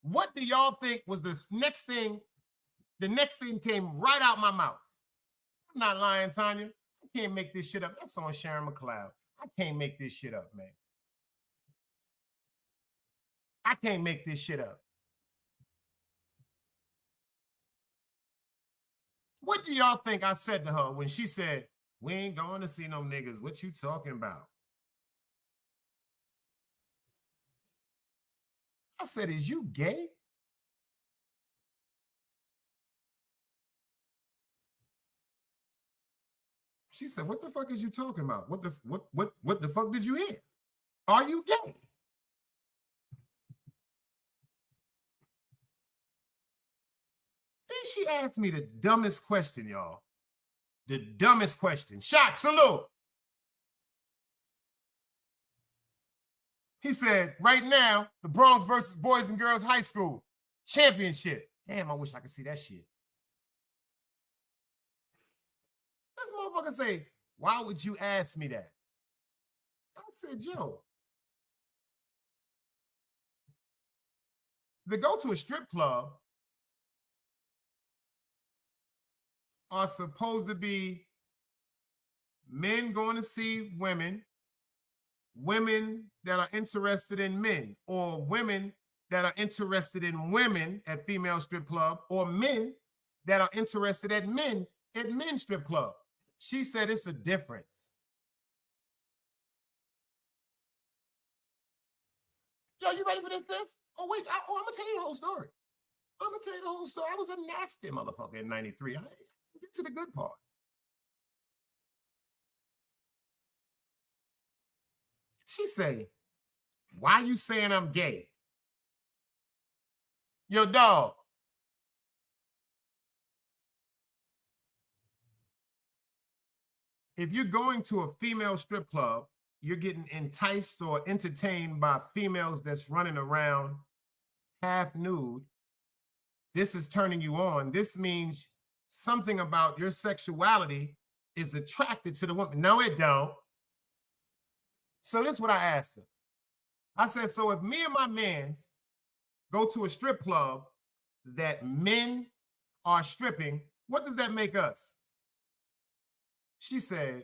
S4: What do y'all think was the next thing? The next thing came right out my mouth. I'm not lying, Tanya. I can't make this shit up. That's on Sharon McLeod. I can't make this shit up, man. I can't make this shit up. What do y'all think I said to her when she said, we ain't going to see no niggas? What you talking about? I said, is you gay? She said, what the fuck is you talking about? What the fuck did you hear? Are you gay? Then she asked me the dumbest question, y'all. The dumbest question. Shot, salute. He said, right now, the Bronx versus Boys and Girls High School championship. Damn, I wish I could see that shit. This motherfucker say, why would you ask me that? I said, yo, to go to a strip club are supposed to be men going to see women, women that are interested in men, or women that are interested in women at female strip club, or men that are interested at men's strip club. She said it's a difference. Yo, you ready for this? Oh, wait, I'm going to tell you the whole story. I'm going to tell you the whole story. I was a nasty motherfucker in 93. I get to the good part. She say, why you saying I'm gay? Yo, dog. If you're going to a female strip club, you're getting enticed or entertained by females that's running around half nude. This is turning you on. This means something about your sexuality is attracted to the woman. No, it don't. So that's what I asked her. I said, so if me and my mans go to a strip club that men are stripping, what does that make us? She said,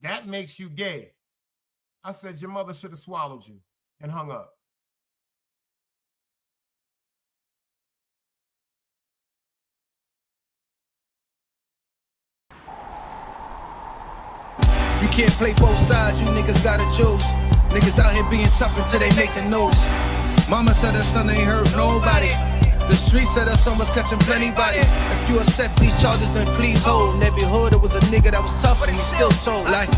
S4: that makes you gay. I said, your mother should have swallowed you and hung up.
S3: You can't play both sides, you niggas gotta choose. Niggas out here being tough until they make the news. Mama said her son ain't hurt nobody. The street said her son was catching plenty bodies. If you accept these charges, then please hold. In every hood, it was a nigga that was tough, but he still told. Like,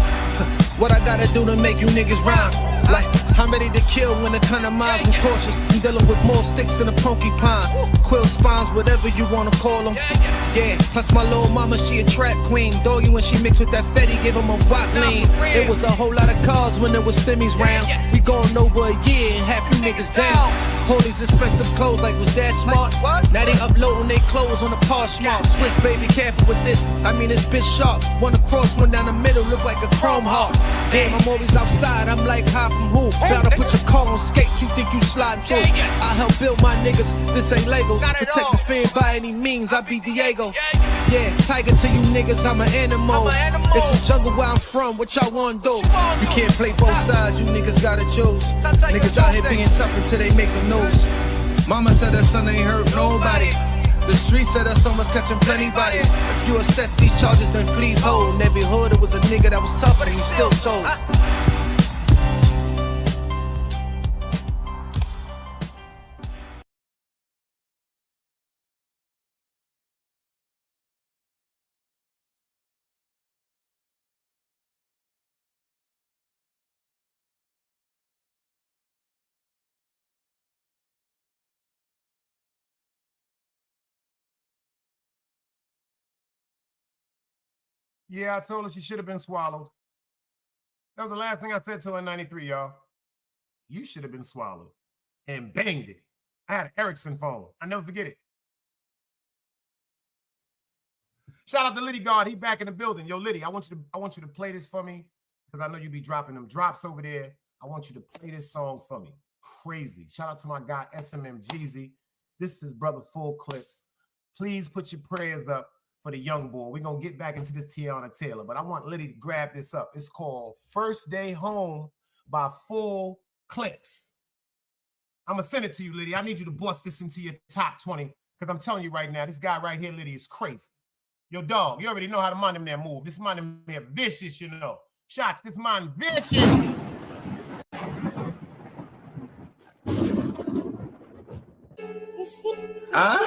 S3: what I gotta do to make you niggas rhyme? Like, I'm ready to kill when the kind of minds be cautious. I'm dealing with more sticks than a porcupine. Quill spines, whatever you wanna call them. Yeah, plus my little mama, she a trap queen. Doggy when she mixed with that Fetty, give him a wop lean. It was a whole lot of cars when there was stimmies round. We going over a year and half you niggas down. All these expensive clothes, like was that smart? Now they uploading their clothes on the Poshmark. Switch, baby, careful with this. I mean, this bitch sharp. One across, one down the middle, look like a chrome heart. Damn, I'm always outside. I'm like high from from who? Bound to put your car on skates, you think you slide through. I help build my niggas, this ain't Legos. Protect the fan by any means, I be Diego. Yeah, tiger to you niggas, I'm an animal. It's a jungle where I'm from, what y'all wanna do? You can't play both sides, you niggas gotta choose. Niggas out here being tough until they make the news. Mama said her son ain't hurt nobody. The street said her son was catching plenty bodies. If you accept these charges, then please hold. In every hood, it was a nigga that was tough, but he still told.
S4: Yeah, I told her she should have been swallowed. That was the last thing I said to her in 93, y'all. You should have been swallowed. And banged it. I had an Ericsson phone. I never forget it. Shout out to Liddy God. He back in the building. Yo, Liddy, I want you to play this for me because I know you be dropping them drops over there. I want you to play this song for me. Crazy. Shout out to my guy, SMM Jeezy. This is Brother Full Clips. Please put your prayers up for the young boy. We're going to get back into this Tiana Taylor, but I want Liddy to grab this up. It's called First Day Home by Full Clips. I'm going to send it to you, Liddy. I need you to bust this into your top 20 because I'm telling you right now, this guy right here, Liddy, is crazy. Yo, dog, you already know how to mind him there move. This mind him there vicious, you know. Shots, this mind vicious.
S6: Huh?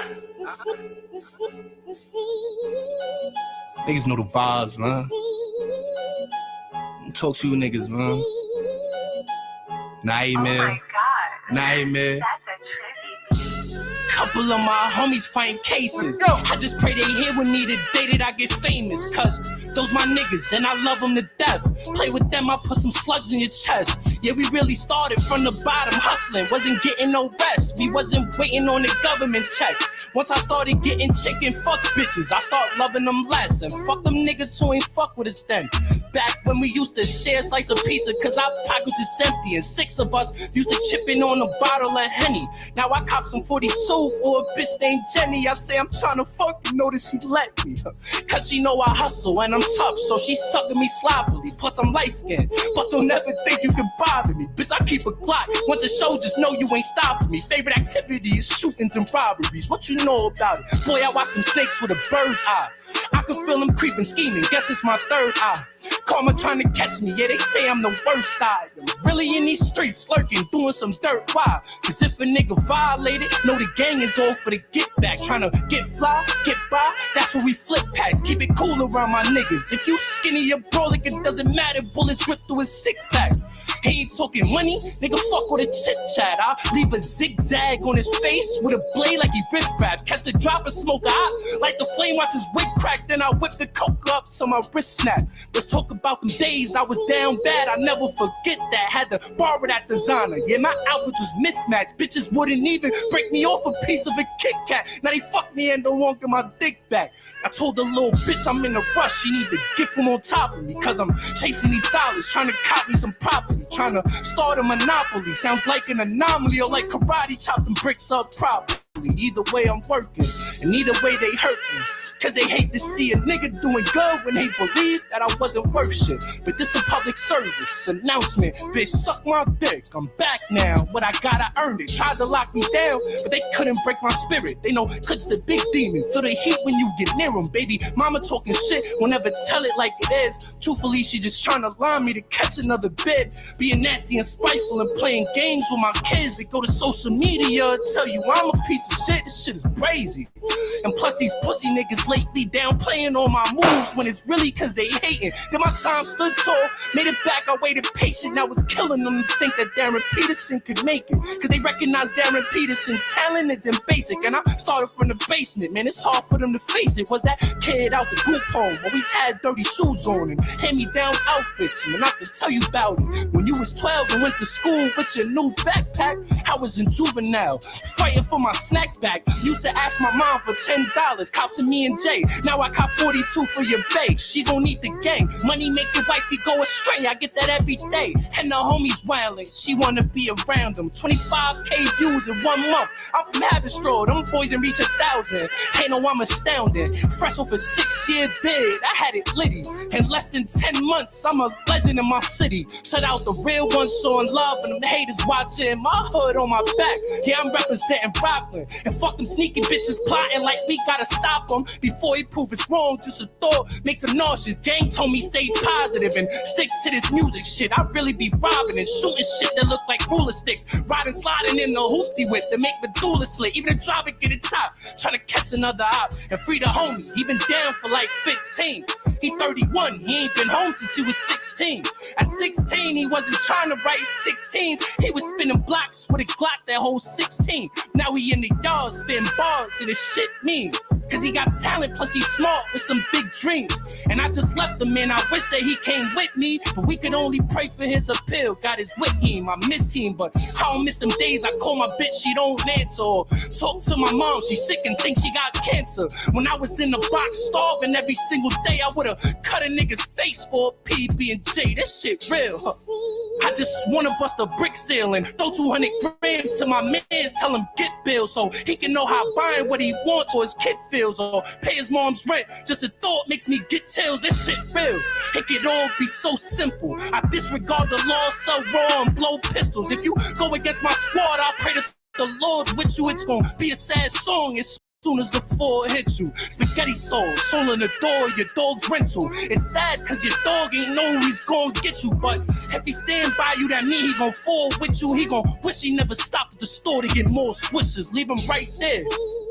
S6: Niggas know the vibes, man. Talk to you niggas, man. Nightmare.
S7: Oh my God.
S6: Nightmare.
S7: That's a trippy.
S6: Couple of my homies find cases. I just pray they here with me the day that I get famous. Cause those my niggas and I love them to death. Play with them, I put some slugs in your chest. Yeah, we really started from the bottom, hustling. Wasn't getting no rest. We wasn't waiting on the government check. Once I started getting chicken, fuck bitches, I start loving them less. And fuck them niggas who ain't fuck with us then. Back when we used to share a slice of pizza, cause our pockets is empty. And 6 of us used to chip in on a bottle of Henny. Now I cop some 42 for a bitch named Jenny. I say I'm trying to fuck, you know that she let me. Cause she know I hustle and I'm tough, so she sucking me sloppily. Plus I'm light skinned, but they'll never think you can bother me. Bitch, I keep a Glock. Once the show, just know you ain't stopping me. Favorite activity is shootings and robberies. What you know about it? Boy, I watch some snakes with a bird's eye. I can feel them creeping, scheming. Guess it's my third eye. Karma trying to catch me. Yeah, they say I'm the worst. I am really in these streets, lurking, doing some dirt. Why? Cause if a nigga violated, know the gang is all for the get back. Trying to get fly, get by. That's where we flip packs. Keep it cool around my niggas. If you skinny or brolic, it doesn't matter. Bullets rip through his 6-pack. He ain't talking money, nigga, fuck with a chit chat. I leave a zigzag on his face with a blade like he riff rap. Catch the drop and smoke out like the flame, watch his wig crack. Then I whip the coke up so my wrist snap. Let's talk about them days I was down bad. I never forget that. Had to borrow that designer. Yeah, my outfit was mismatched. Bitches wouldn't even break me off a piece of a Kit Kat. Now they fuck me and don't want my dick back. I told the little bitch I'm in a rush. She needs to get from on top of me. Cause I'm chasing these dollars, trying to cop me some property. Trying to start a monopoly. Sounds like an anomaly or like karate, chopping bricks up properly. Either way I'm working, and either way they hurt me. Cause they hate to see a nigga doing good when they believe that I wasn't worth shit. But this a public service announcement. Bitch, suck my dick, I'm back now. What I got, I earned it. Tried to lock me down, but they couldn't break my spirit. They know Clip's the big demon. Feel the heat when you get near him, baby. Mama talking shit, will never tell it like it is. Truthfully, she just trying to line me to catch another bid. Being nasty and spiteful and playing games with my kids. They go to social media and tell you I'm a piece of shit. This shit is crazy. And plus these pussy niggas lately downplaying all my moves when it's really cause they hating. Then my time stood tall, made it back, I waited patient. Now it's killing them to think that Darren Peterson could make it. Cause they recognize Darren Peterson's talent isn't basic. And I started from the basement, man, it's hard for them to face it. Was that kid out the group home, always had dirty shoes on. And hand-me-down outfits, man, I can tell you about it. When you was 12 and went to school with your new backpack, I was in juvenile, fighting for my snacks back. Used to ask my mom for $10, cops and me and Jay. Now I got 42 for your bae. She gon' need the gang. Money make your wifey go astray. I get that every day. And the homies wildin', she wanna be around them. 25K views in 1 month. I'm from Havenstraw, them boys in reach 1,000. Ain't no, I'm astounding. Fresh off a 6-year bid, I had it litty. In less than 10 months, I'm a legend in my city. Shut out the real ones showing love and them haters watching. My hood on my back, yeah, I'm representing Brooklyn. And fuck them sneaky bitches plotting like we gotta stop them before he prove it's wrong. Just a thought makes him nauseous. Gang told me stay positive and stick to this music shit. I really be robbing and shooting shit that look like ruler sticks. Riding, sliding in the hoopty whip that make Medulla split. Even the driver get it top, trying to catch another op and free the homie. He been down for like 15. He 31, he ain't been home since he was 16. At 16, he wasn't trying to write 16s. He was spinning blocks with a Glock that holds 16. Now he in the yard spitting bars and his shit mean. Cause he got talent, plus he's smart with some big dreams. And I just left him, man, I wish that he came with me. But we could only pray for his appeal. Got his with him, I miss him. But I don't miss them days I call my bitch, she don't answer. Or talk to my mom, she sick and think she got cancer. When I was in the box starving every single day, I would've cut a nigga's face for a PB&J. That shit real, huh? I just wanna bust a brick ceiling, throw 200 grams to my mans, tell him get bills so he can know how buying what he wants or his kid feels, or pay his mom's rent. Just a thought makes me get chills. This shit real. It could all be so simple. I disregard the law, sell raw and blow pistols. If you go against my squad, I'll pray to the Lord with you. It's gonna be a sad song. It's soon as the fall hits you. Spaghetti sauce, soul in the door, your dog's rental. It's sad cause your dog ain't know he's gonna get you. But if he stand by you, that mean he gon' fall with you. He gon' wish he never stopped at the store to get more swishers. Leave him right there.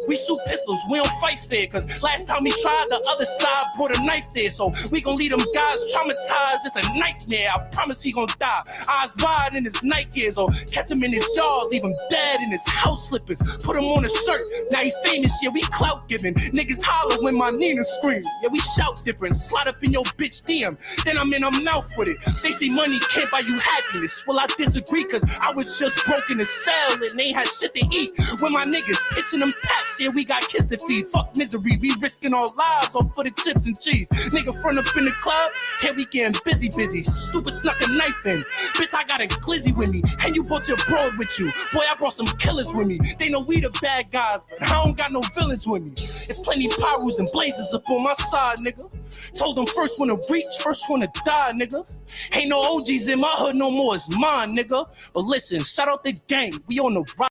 S6: We shoot pistols, we don't fight fair. Cause last time he tried, the other side brought a knife there. So we gon' leave them guys traumatized. It's a nightmare. I promise he gon' die. Eyes wide in his night gears. Or catch him in his yard, leave him dead in his house slippers. Put him on a shirt, now he famous. Yeah, we clout giving. Niggas holler when my Nina scream. Yeah, we shout different. Slide up in your bitch DM. Then I'm in her mouth with it. They say money can't buy you happiness. Well, I disagree, cause I was just broke in the cell and they ain't had shit to eat. When my niggas pitching them packs, yeah, we got kids to feed. Fuck misery, we risking our lives off for the chips and cheese. Nigga front up in the club, here we getting busy. Stupid snuck a knife in. Bitch, I got a glizzy with me. And you brought your broad with you. Boy, I brought some killers with me. They know we the bad guys, but I don't got no villains with me. It's plenty pyrus and blazers up on my side, nigga. Told them first one to reach, first one to die, nigga. Ain't no OGs in my hood no more, it's mine, nigga. But listen, shout out the gang, we on the right.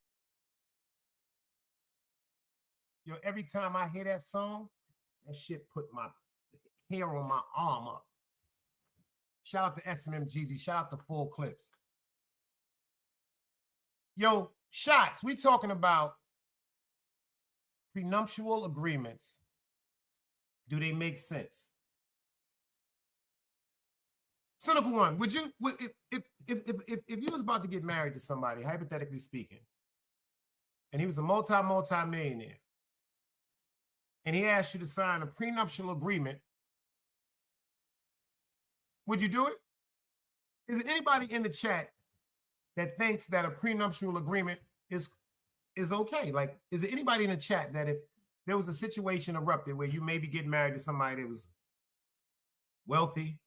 S4: Yo, every time I hear that song, that shit put my hair on my arm up. Shout out to SMM Jeezy, shout out to Full Clips. Yo, shots, we talking about prenuptial agreements. Do they make sense? Cynical one, would you, if you was about to get married to somebody, hypothetically speaking, and he was a multi-millionaire, and he asked you to sign a prenuptial agreement, would you do it? Is there anybody in the chat that thinks that a prenuptial agreement is okay? Like, is there anybody in the chat that if there was a situation erupted where you maybe get married to somebody that was wealthy,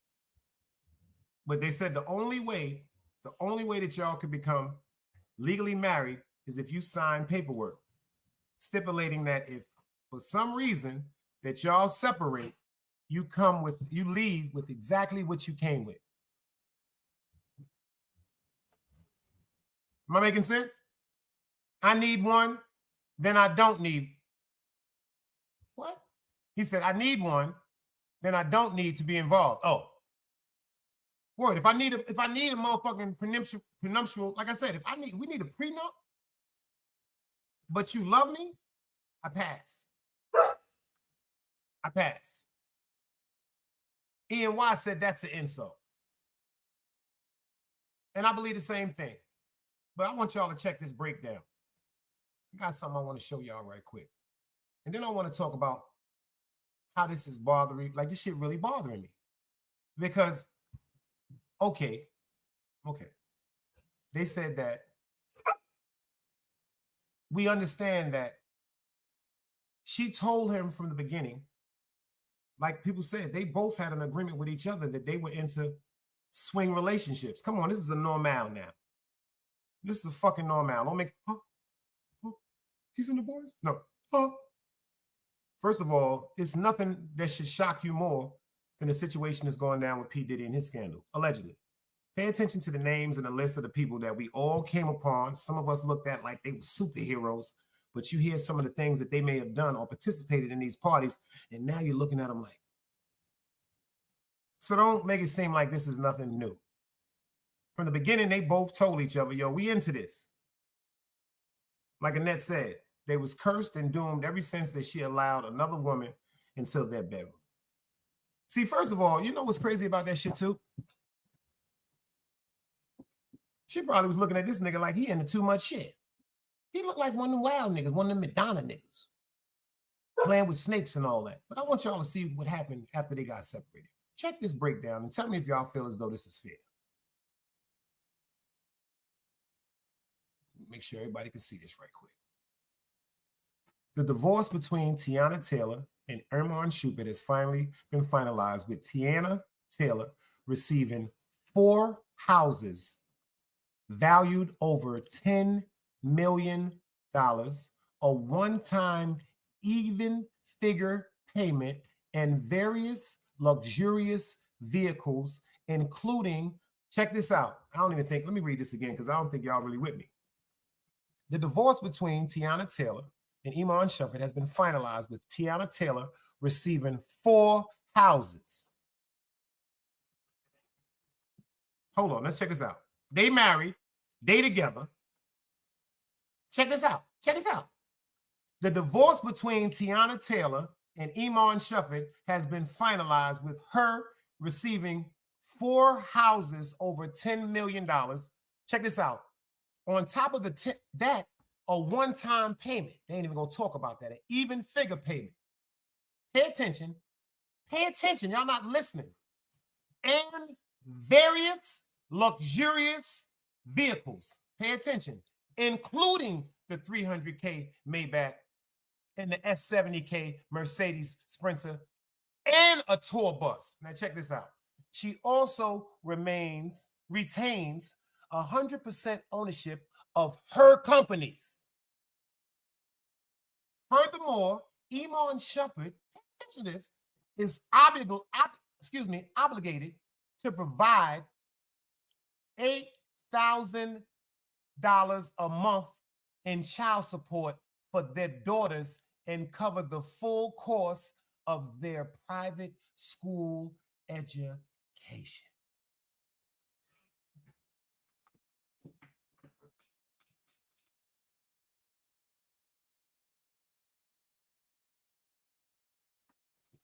S4: but they said the only way that y'all could become legally married is if you sign paperwork stipulating that if for some reason that y'all separate, you leave with exactly what you came with. Am I making sense? I need one, then I don't need. What? He said, I need one, then I don't need to be involved. Oh. Word, if I need a motherfucking prenuptial, like I said, we need a prenup, but you love me, I pass. I pass. Ian Y said that's an insult. And I believe the same thing. But I want y'all to check this breakdown. I got something I want to show y'all right quick. And then I want to talk about how this is bothering, like this shit really bothering me. Because, okay. They said that we understand that she told him from the beginning, like people said, they both had an agreement with each other that they were into swing relationships. Come on, this is a normal now. This is a fucking normal. Don't make, he's in the boys? No. First of all, it's nothing that should shock you more than the situation that's going down with P. Diddy and his scandal, allegedly. Pay attention to the names and the list of the people that we all came upon. Some of us looked at like they were superheroes, but you hear some of the things that they may have done or participated in these parties, and now you're looking at them like. So don't make it seem like this is nothing new. From the beginning, they both told each other, yo, we into this. Like Annette said, they was cursed and doomed ever since that she allowed another woman into their bedroom. See, first of all, you know what's crazy about that shit too? She probably was looking at this nigga like he into too much shit. He looked like one of them wild niggas, one of them Madonna niggas. Playing with snakes and all that. But I want y'all to see what happened after they got separated. Check this breakdown and tell me if y'all feel as though this is fair. Make sure everybody can see this right quick. The divorce between Tiana Taylor and Iman Shumpert has finally been finalized, with Tiana Taylor receiving 4 houses valued over $10 million, a one-time even figure payment, and various luxurious vehicles, including, check this out. Let me read this again because I don't think y'all really with me. The divorce between Tiana Taylor and Iman Shumpert has been finalized, with Tiana Taylor receiving 4 houses. Hold on, let's check this out. They married, they together. Check this out. The divorce between Tiana Taylor and Iman Shumpert has been finalized, with her receiving 4 houses over $10 million. Check this out. On top of that, a one-time payment. They ain't even gonna talk about that. An even figure payment. Pay attention. Y'all not listening. And various luxurious vehicles. Pay attention, including the $300K Maybach and the S70K Mercedes Sprinter and a tour bus. Now check this out. She also retains 100% ownership of her companies. Furthermore, Iman Shumpert, attention to this, is obligated to provide $8,000 a month in child support for their daughters and cover the full course of their private school education.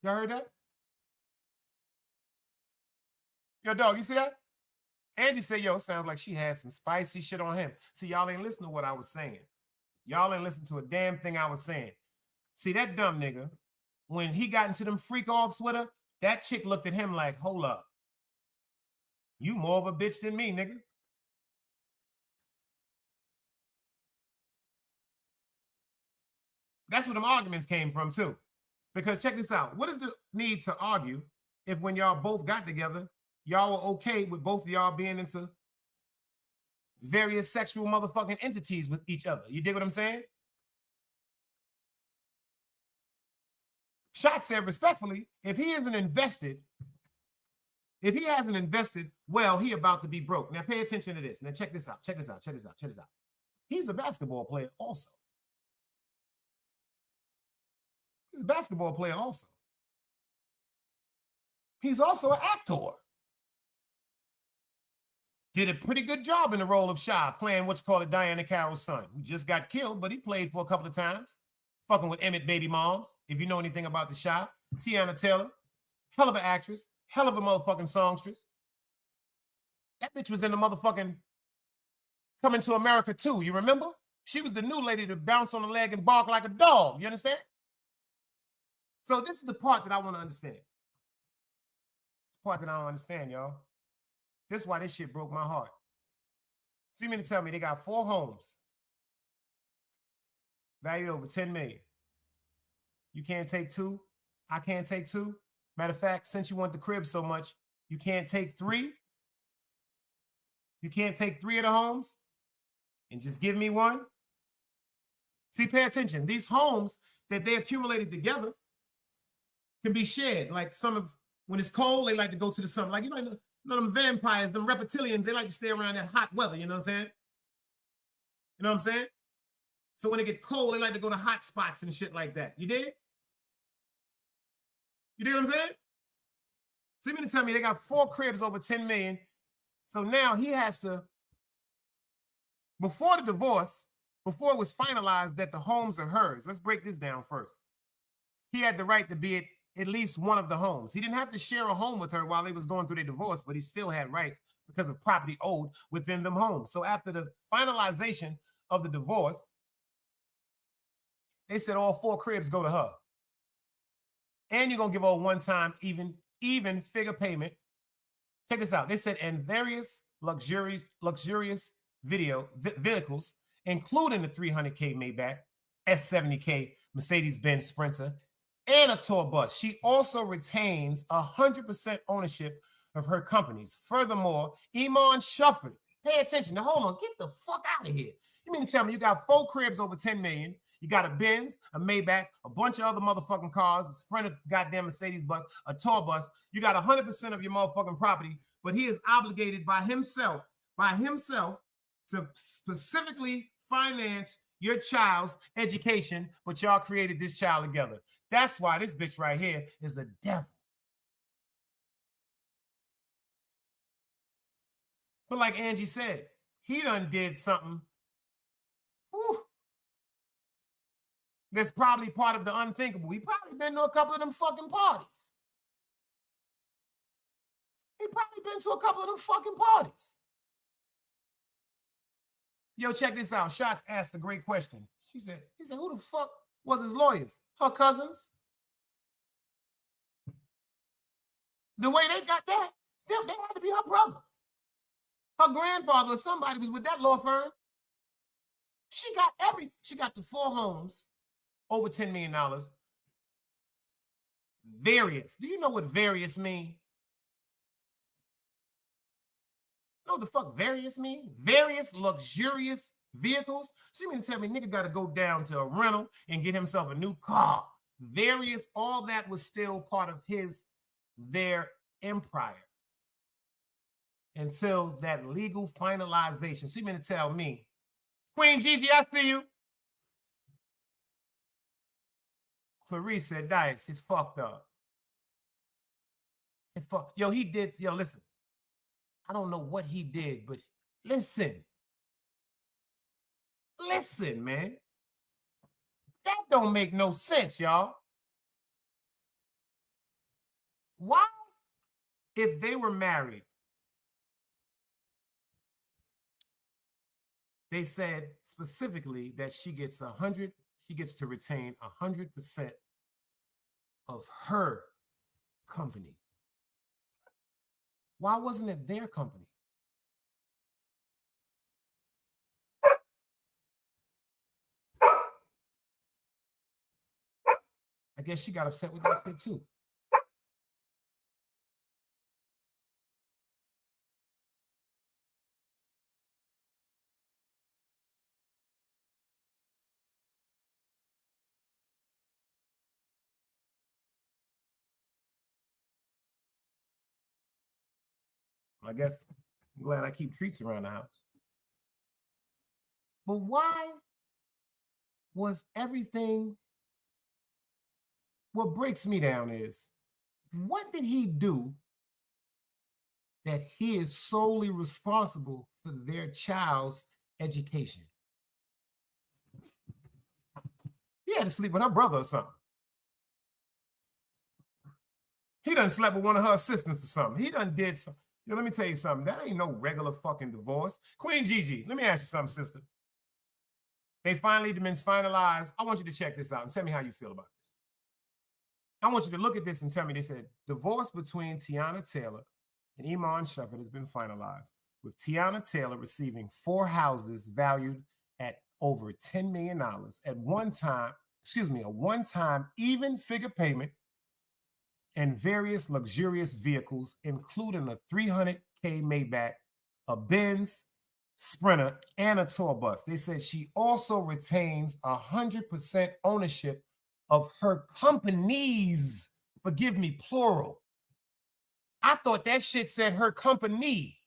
S4: Y'all heard that? Yo, dog, you see that? Angie said, yo, it sounds like she had some spicy shit on him. See, y'all ain't listen to what I was saying. Y'all ain't listen to a damn thing I was saying. See, that dumb nigga, when he got into them freak-offs with her, that chick looked at him like, hold up. You more of a bitch than me, nigga. That's where them arguments came from, too. Because check this out. What is the need to argue if when y'all both got together, y'all were okay with both of y'all being into various sexual motherfucking entities with each other? You dig what I'm saying? Shot said respectfully, if he hasn't invested, well, he about to be broke. Now pay attention to this. Now check this out. He's a basketball player also. He's a basketball player also. He's also an actor. Did a pretty good job in the role of Shy, playing Diana Carroll's son, who just got killed, but he played for a couple of times, fucking with Emmett baby moms. If you know anything about the Shy, Tiana Taylor, hell of an actress, hell of a motherfucking songstress. That bitch was in the motherfucking Coming to America too. You remember? She was the new lady to bounce on the leg and bark like a dog. You understand? So this is the part that I want to understand. part that I don't understand, y'all. This is why this shit broke my heart. So you mean to tell me they got 4 homes valued over 10 million. You can't take 2. I can't take 2. Matter of fact, since you want the crib so much, you can't take 3. You can't take 3 of the homes and just give me 1. See, pay attention. These homes that they accumulated together can be shared. Like some of, when it's cold, they like to go to the sun. Like, you know them vampires, them reptilians, they like to stay around that hot weather, you know what I'm saying? You know what I'm saying? So when it get cold, they like to go to hot spots and shit like that. You dig? You dig what I'm saying? So you mean to tell me they got 4 cribs over 10 million. So now he has to, before the divorce, before it was finalized that the homes are hers, let's break this down first. He had the right to be at least one of the homes. He didn't have to share a home with her while they was going through their divorce, but he still had rights because of property owed within them homes. So after the finalization of the divorce, they said all 4 cribs go to her. And you're going to give her a one-time even figure payment. Check this out. They said, and various luxurious vehicles, including the 300K Maybach, S70K Mercedes-Benz Sprinter, and a tour bus. She also retains 100% ownership of her companies. Furthermore, Iman Shufford, pay attention. Now, hold on. Get the fuck out of here. You mean to tell me you got 4 cribs over 10 million? You got a Benz, a Maybach, a bunch of other motherfucking cars, a Sprinter, goddamn Mercedes bus, a tour bus. You got 100% of your motherfucking property, but he is obligated by himself to specifically finance your child's education, but y'all created this child together. That's why this bitch right here is a devil. But like Angie said, he done did something that's probably part of the unthinkable. He probably been to a couple of them fucking parties. Yo, check this out. Shots asked a great question. He said, who the fuck was his lawyers? Her cousins? The way they got that, they had to be her brother. Her grandfather or somebody was with that law firm. She got the 4 homes, over $10 million. Various. Do you know what various mean? You know what the fuck various mean? Various luxurious vehicles. So you mean to tell me nigga got to go down to a rental and get himself a new car? Various, all that was still part of their empire until that legal finalization. So you mean to tell me, Queen Gigi, I see you. Clarice said, Dice, it's fucked up. Yo, he did. Yo, listen. I don't know what he did, but listen. Listen, man. That don't make no sense, y'all. Why, if they were married, they said specifically that she gets to retain 100% of her company. Why wasn't it their company? I guess she got upset with that kid too. I guess I'm glad I keep treats around the house. But why was everything? What breaks me down is, what did he do that he is solely responsible for their child's education? He had to sleep with her brother or something. He done slept with one of her assistants or something. He done did something. Yo, let me tell you something. That ain't no regular fucking divorce. Queen Gigi, let me ask you something, sister. They finally been finalized. I want you to check this out and tell me how you feel about this. I want you to look at this and tell me. They said divorce between Tiana Taylor and Iman Shumpert has been finalized, with Tiana Taylor receiving 4 houses valued at over $10 million at one time, a one-time even figure payment, and various luxurious vehicles, including a $300K Maybach, a Benz Sprinter, and a tour bus. They said she also retains 100% ownership of her companies. Forgive me, plural. I thought that shit said her company.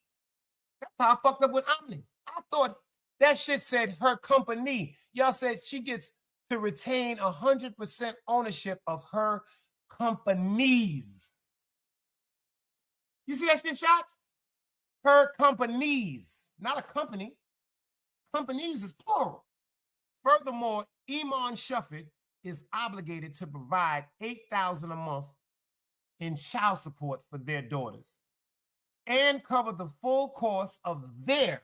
S4: That's how I fucked up with Omni. I thought that shit said her company. Y'all said she gets to retain 100% ownership of her companies. You see that shit, Shots? Her companies, not a company. Companies is plural. Furthermore, Iman Shumpert is obligated to provide $8,000 a month in child support for their daughters and cover the full cost of their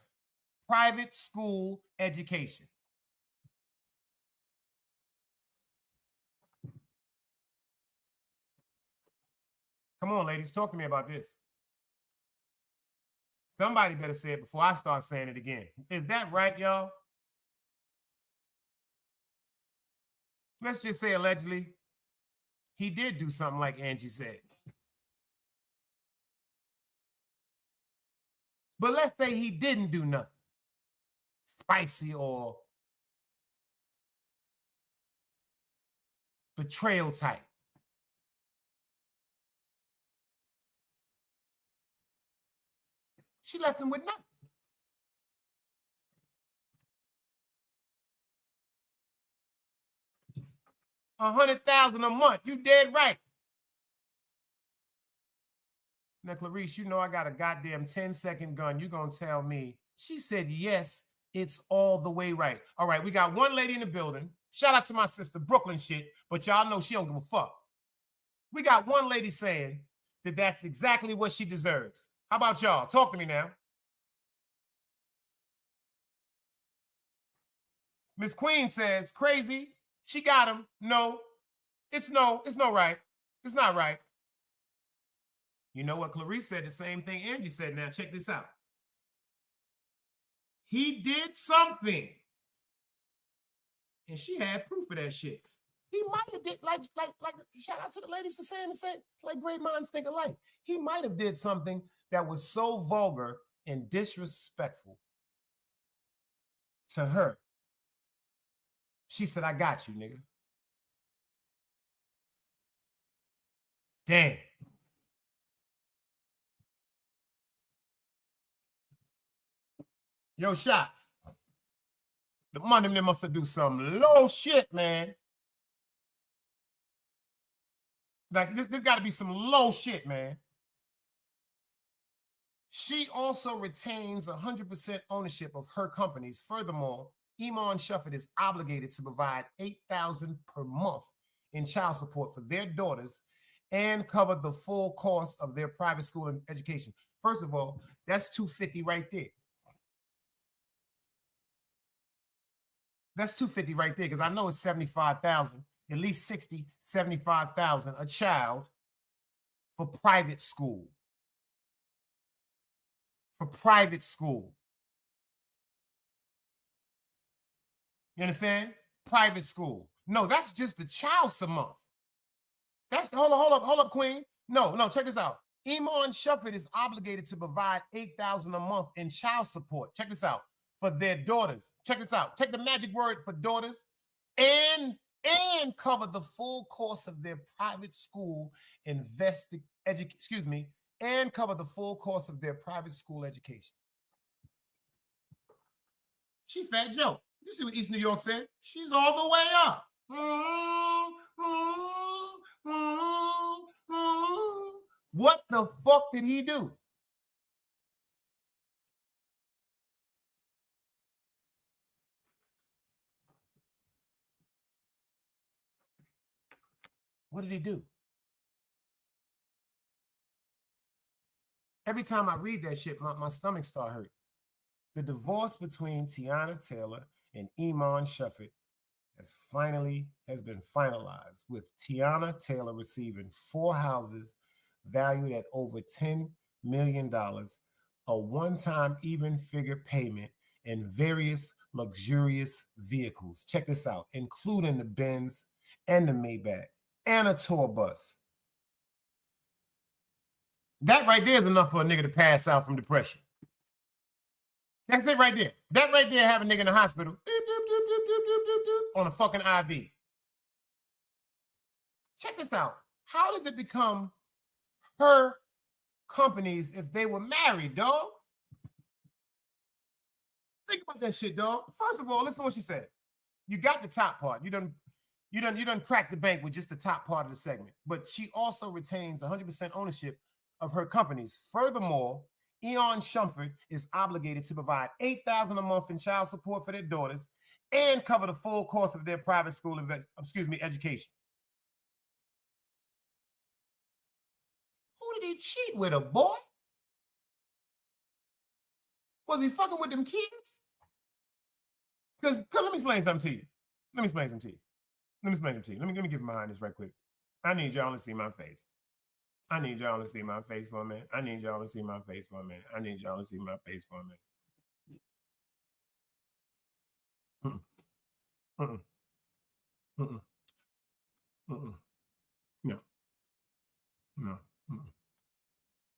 S4: private school education. Come on, ladies, talk to me about this. Somebody better say it before I start saying it again. Is that right, y'all? Let's just say allegedly, he did do something like Angie said. But let's say he didn't do nothing spicy or betrayal type. She left him with nothing. $100,000 a month. You dead right. Now, Clarice, you know I got a goddamn 10-second gun. You gonna tell me? She said, yes, it's all the way right. All right, we got one lady in the building. Shout out to my sister, Brooklyn shit, but y'all know she don't give a fuck. We got one lady saying that that's exactly what she deserves. How about y'all? Talk to me now. Miss Queen says, crazy. She got him. No, it's no right. It's not right. You know what? Clarice said the same thing Angie said. Now, check this out. He did something. And she had proof of that shit. He might have did, like, shout out to the ladies for saying the same, like great minds think alike. He might have did something that was so vulgar and disrespectful to her. She said, I got you, nigga. Damn. Yo, Shots. The money them must have do some low shit, man. Like, this got to be some low shit, man. She also retains 100% ownership of her companies. Furthermore, Iman Shumpert is obligated to provide $8,000 per month in child support for their daughters and cover the full cost of their private school and education. First of all, that's $250 right there. That's $250 right there, because I know it's $75,000, at least $60,000, $75,000 a child for private school. For private school. You understand? Private school. No, that's just the child a month. That's hold up, Queen. No, check this out. Iman Shumpert is obligated to provide $8,000 a month in child support. Check this out. For their daughters. Check this out. Take the magic word for daughters and cover the full cost of their private school and cover the full cost of their private school education. She Fat Joe. You see what East New York said? She's all the way up. What the fuck did he do? What did he do? Every time I read that shit, my stomach start hurting. The divorce between Tiana Taylor and Iman Shumpert has been finalized, with Tiana Taylor receiving 4 houses valued at over $10 million, a one-time even figure payment, and various luxurious vehicles. Check this out, including the Benz and the Maybach and a tour bus. That right there is enough for a nigga to pass out from depression. That's it right there. That right there have a nigga in the hospital on a fucking IV. Check this out. How does it become her companies if they were married, dog? Think about that shit, dog. First of all, listen to what she said. You got the top part. You done cracked the bank with just the top part of the segment. But she also retains 100% ownership of her companies. Furthermore, Eon Shumpert is obligated to provide $8,000 a month in child support for their daughters and cover the full cost of their private school education. Who did he cheat with, a boy? Was he fucking with them kids? Because let me explain something to you. Let me get behind this right quick. I need y'all to see my face. I need y'all to see my face for a minute. I need y'all to see my face for a minute. I need y'all to see my face for a minute. No. No.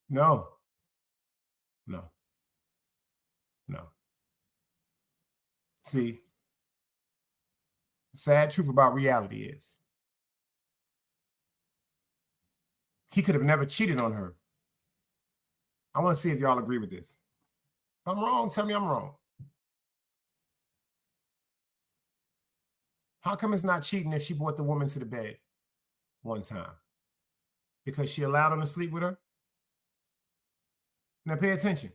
S4: No. No. No. See, the sad truth about reality is he could have never cheated on her. I want to see if y'all agree with this. If I'm wrong, tell me I'm wrong. How come it's not cheating if she brought the woman to the bed one time? Because she allowed him to sleep with her? Now pay attention.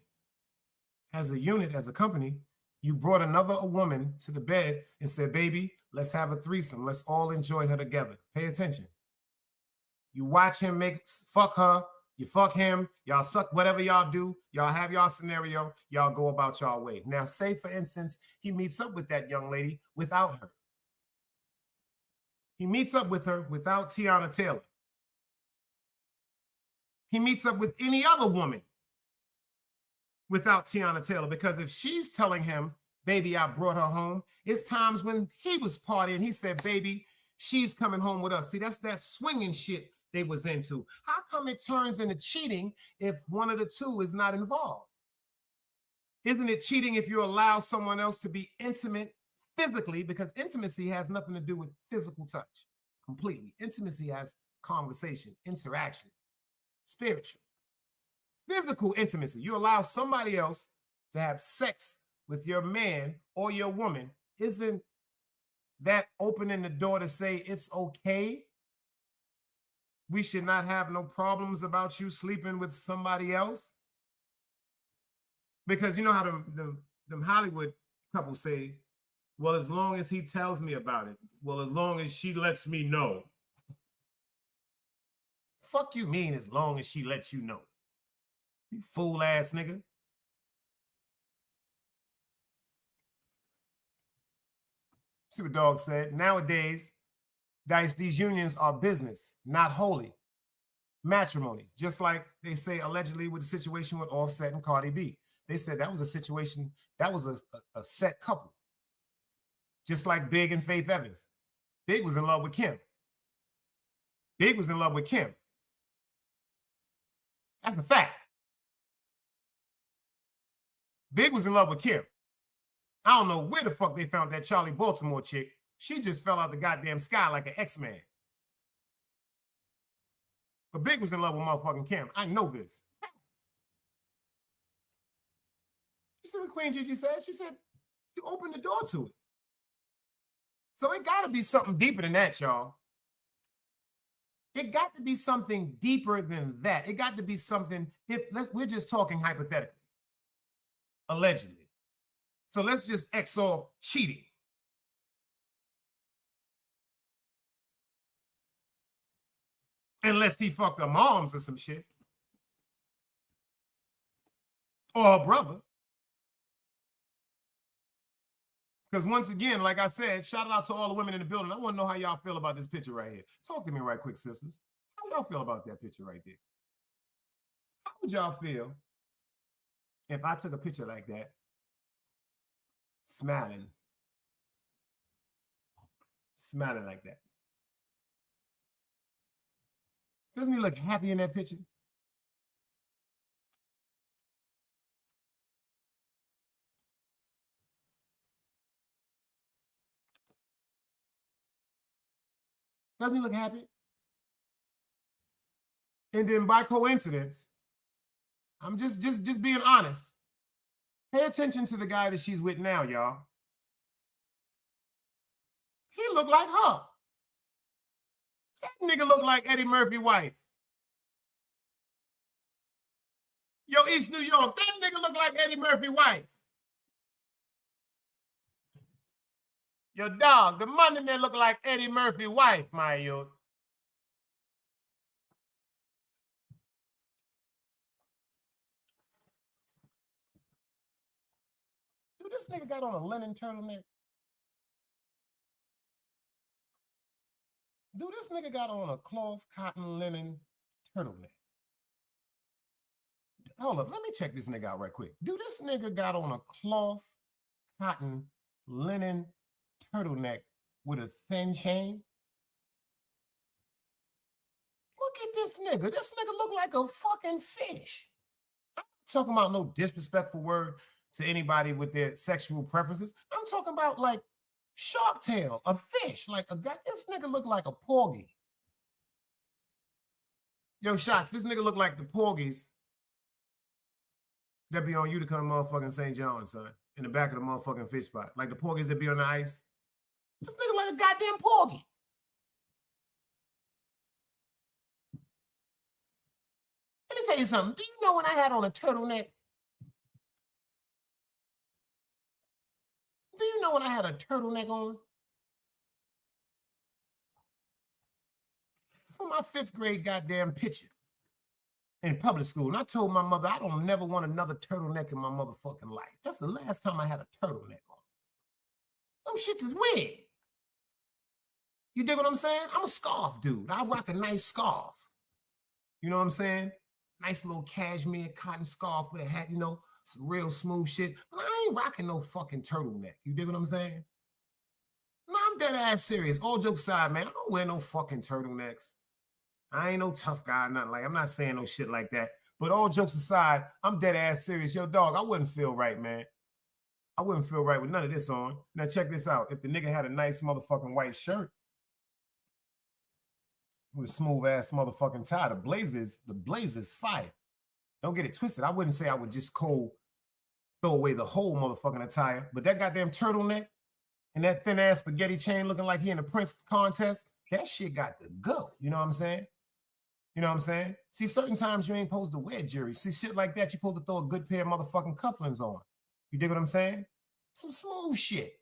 S4: As a unit, as a company, you brought another woman to the bed and said, baby, let's have a threesome. Let's all enjoy her together. Pay attention. You watch him fuck her, you fuck him, y'all suck, whatever y'all do, y'all have y'all scenario, y'all go about y'all way. Now, say, for instance, he meets up with that young lady without her. He meets up with her without Tiana Taylor. He meets up with any other woman without Tiana Taylor, because if she's telling him, baby, I brought her home, it's times when he was partying, he said, baby, she's coming home with us. See, that's that swinging shit they was into. How come it turns into cheating if one of the two is not involved? Isn't it cheating if you allow someone else to be intimate physically? Because intimacy has nothing to do with physical touch. Completely. Intimacy has conversation, interaction, spiritual. Physical intimacy. You allow somebody else to have sex with your man or your woman. Isn't that opening the door to say it's okay? We should not have no problems about you sleeping with somebody else? Because you know how them Hollywood couples say, well, as long as he tells me about it. Well, as long as she lets me know. Fuck you mean as long as she lets you know? You fool ass nigga. See what Dog said. Nowadays, guys, these unions are business, not holy. Matrimony, just like they say allegedly with the situation with Offset and Cardi B. They said that was a situation, that was a set couple. Just like Big and Faith Evans. Big was in love with Kim. Big was in love with Kim. That's a fact. Big was in love with Kim. I don't know where the fuck they found that Charlie Baltimore chick. She just fell out the goddamn sky like an X-Man. But Big was in love with motherfucking Kim. I know this. You see what Queen Gigi said? She said, you opened the door to it. So it got to be something deeper than that, y'all. It got to be something deeper than that. It got to be something, we're just talking hypothetically. Allegedly. So let's just X off cheating. Unless he fucked her moms or some shit. Or her brother. Because once again, like I said, shout out to all the women in the building. I want to know how y'all feel about this picture right here. Talk to me right quick, sisters. How y'all feel about that picture right there? How would y'all feel if I took a picture like that, smiling like that? Doesn't he look happy in that picture? Doesn't he look happy? And then by coincidence, I'm just being honest. Pay attention to the guy that she's with now, y'all. He looked like her. That nigga look like Eddie Murphy's wife. Yo, East New York, that nigga look like Eddie Murphy's wife. Yo, dog, the money man look like Eddie Murphy's wife, my youth. Dude, this nigga got on a linen turtleneck. Dude, this nigga got on a cloth cotton linen turtleneck. Hold up, let me check this nigga out right quick. Dude, this nigga got on a cloth cotton linen turtleneck with a thin chain. Look at this nigga. This nigga look like a fucking fish. I'm not talking about no disrespectful word to anybody with their sexual preferences. I'm talking about like shark tail, a fish, like a guy. This nigga look like a porgy. Yo, Shots, this nigga look like the porgies that be on Utica motherfucking St. John's, son, in the back of the motherfucking fish spot. Like the porgies that be on the ice. This nigga like a goddamn porgy. Let me tell you something. Do you know when I had on a turtleneck? Do you know when I had a turtleneck on? For my 5th grade goddamn picture in public school. And I told my mother, I don't never want another turtleneck in my motherfucking life. That's the last time I had a turtleneck on. Them shits is weird. You dig what I'm saying? I'm a scarf dude. I rock a nice scarf. You know what I'm saying? Nice little cashmere cotton scarf with a hat, you know, some real smooth shit. But I ain't rocking no fucking turtleneck. You dig what I'm saying? No, I'm dead ass serious. All jokes aside, man, I don't wear no fucking turtlenecks. I ain't no tough guy, nothing like. I'm not saying no shit like that. But all jokes aside, I'm dead ass serious. Yo, dog, I wouldn't feel right, man. I wouldn't feel right with none of this on. Now check this out. If the nigga had a nice motherfucking white shirt with a smooth ass motherfucking tie, the blazer's fire. Don't get it twisted. I wouldn't say I would just cold throw away the whole motherfucking attire, but that goddamn turtleneck and that thin ass spaghetti chain looking like he in a Prince contest, that shit got to go. You know what I'm saying? You know what I'm saying? See, certain times you ain't supposed to wear jewelry. See, shit like that, you're supposed to throw a good pair of motherfucking cufflinks on. You dig what I'm saying? Some smooth shit.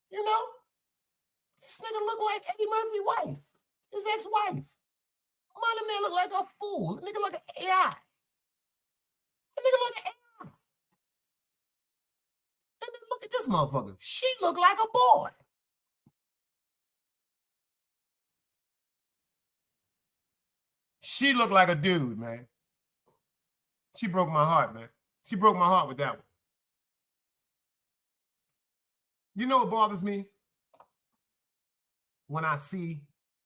S4: You know? This nigga look like Eddie Murphy's wife, his ex-wife. Money man look like a fool. The nigga like an AI. The nigga like an AI. And then look at this motherfucker. She look like a boy. She looked like a dude, man. She broke my heart, man. She broke my heart with that one. You know what bothers me? When I see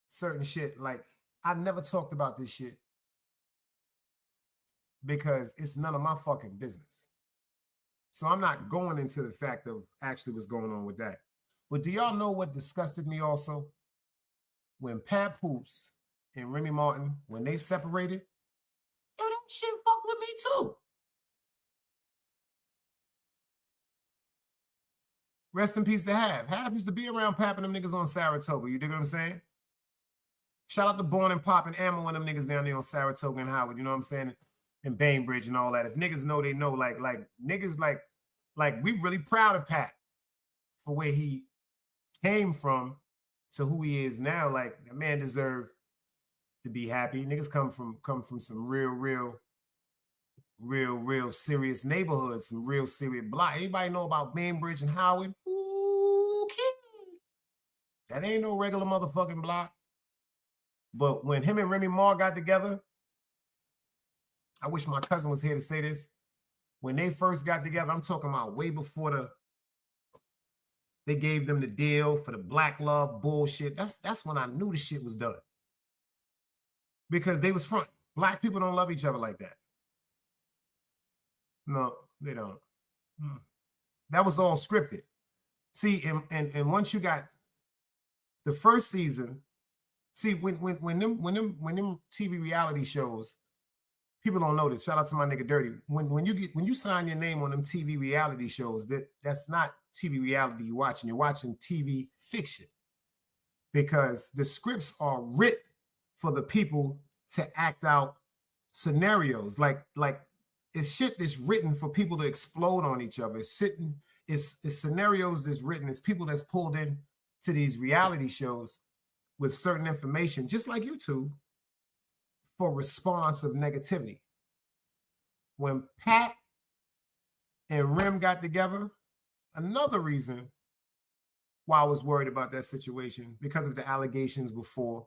S4: certain shit, like, I never talked about this shit because it's none of my fucking business. So I'm not going into the fact of actually what's going on with that. But do y'all know what disgusted me also? When Pat Poops and Remy Martin, when they separated, yo, that shit fucked with me too. Rest in peace to Half. Half used to be around papping them niggas on Saratoga. You dig what I'm saying? Shout out to Born and Pop and Ammo and them niggas down there on Saratoga and Howard. You know what I'm saying? And Bainbridge and all that. If niggas know, they know. Like niggas like we really proud of Pat for where he came from to who he is now. Like, that man deserved to be happy. Niggas come from some real serious neighborhoods, some real serious block. Anybody know about Bainbridge and Howard? Ooh, That ain't no regular motherfucking block. But when him and Remy Ma got together, I wish my cousin was here to say this. When they first got together, I'm talking about way before they gave them the deal for the black love bullshit. That's when I knew the shit was done. Because they was front. Black people don't love each other like that. No, they don't. That was all scripted. See, and once you got the first season, see, when them TV reality shows, people don't know this. Shout out to my nigga Dirty. When you sign your name on them TV reality shows, that's not TV reality you're watching. You're watching TV fiction. Because the scripts are written for the people to act out scenarios. Like it's shit that's written for people to explode on each other. It's scenarios that's written. It's people that's pulled in to these reality shows with certain information, just like YouTube, for response of negativity. When Pat and Rem got together, another reason why I was worried about that situation, because of the allegations before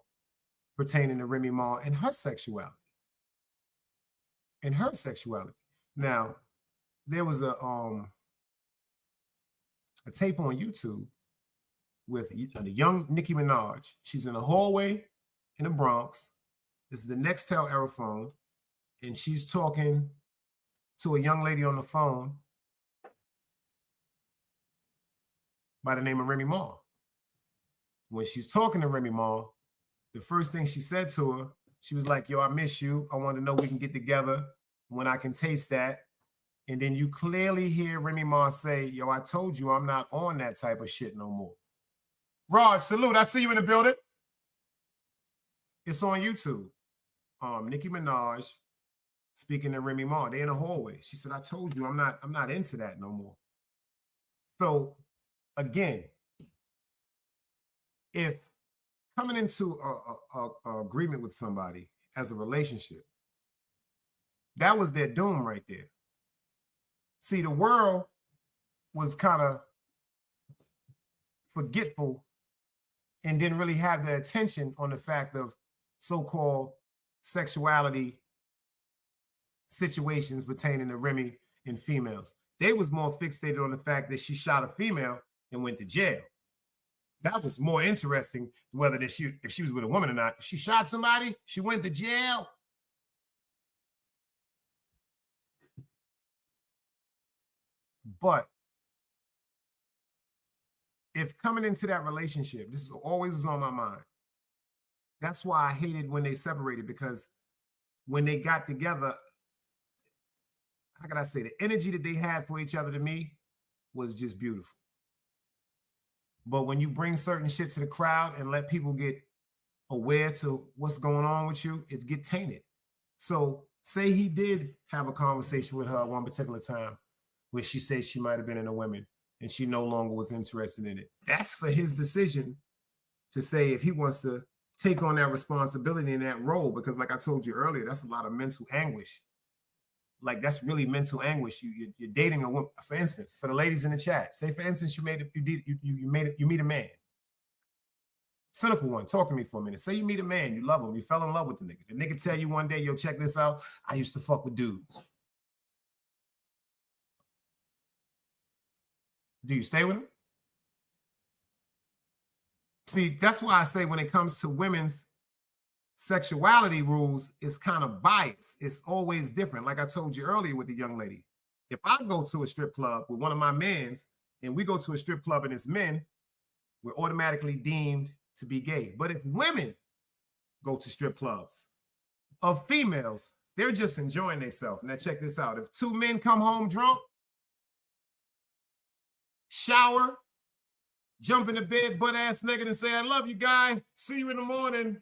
S4: pertaining to Remy Ma and her sexuality. Now, there was a tape on YouTube with the young Nicki Minaj. She's in a hallway in the Bronx. This is the Nextel era phone, and she's talking to a young lady on the phone by the name of Remy Ma. When she's talking to Remy Ma, the first thing she said to her, she was like, yo, I miss you. I want to know we can get together when I can taste that. And then you clearly hear Remy Ma say, yo, I told you I'm not on that type of shit no more. Raj, salute. I see you in the building. It's on YouTube. Nicki Minaj speaking to Remy Ma. They in a hallway. She said, I told you I'm not into that no more. So again, if coming into a agreement with somebody as a relationship, that was their doom right there. See, the world was kind of forgetful and didn't really have the attention on the fact of so-called sexuality situations pertaining to Remy and females. They was more fixated on the fact that she shot a female and went to jail. That was more interesting, whether if she was with a woman or not. If she shot somebody, she went to jail. But if coming into that relationship, this is always was on my mind. That's why I hated when they separated, because when they got together, how can I say, the energy that they had for each other to me was just beautiful. But when you bring certain shit to the crowd and let people get aware to what's going on with you, it get tainted. So say he did have a conversation with her one particular time where she said she might have been in a woman and she no longer was interested in it. That's for his decision to say if he wants to take on that responsibility in that role, because like I told you earlier, that's a lot of mental anguish. Like that's really mental anguish. You're dating a woman. For instance, for the ladies in the chat, say for instance you meet a man. Cynical one, talk to me for a minute. Say you meet a man, you love him, you fell in love with the nigga. The nigga tell you one day, yo, check this out. I used to fuck with dudes. Do you stay with him? See, that's why I say when it comes to women's sexuality rules, it's kind of biased. It's always different. Like I told you earlier with the young lady, if I go to a strip club with one of my mans and we go to a strip club and it's men, we're automatically deemed to be gay. But if women go to strip clubs of females, they're just enjoying themselves. Now check this out. If two men come home drunk, shower, jump in the bed, butt ass naked and say, I love you, guy. See you in the morning.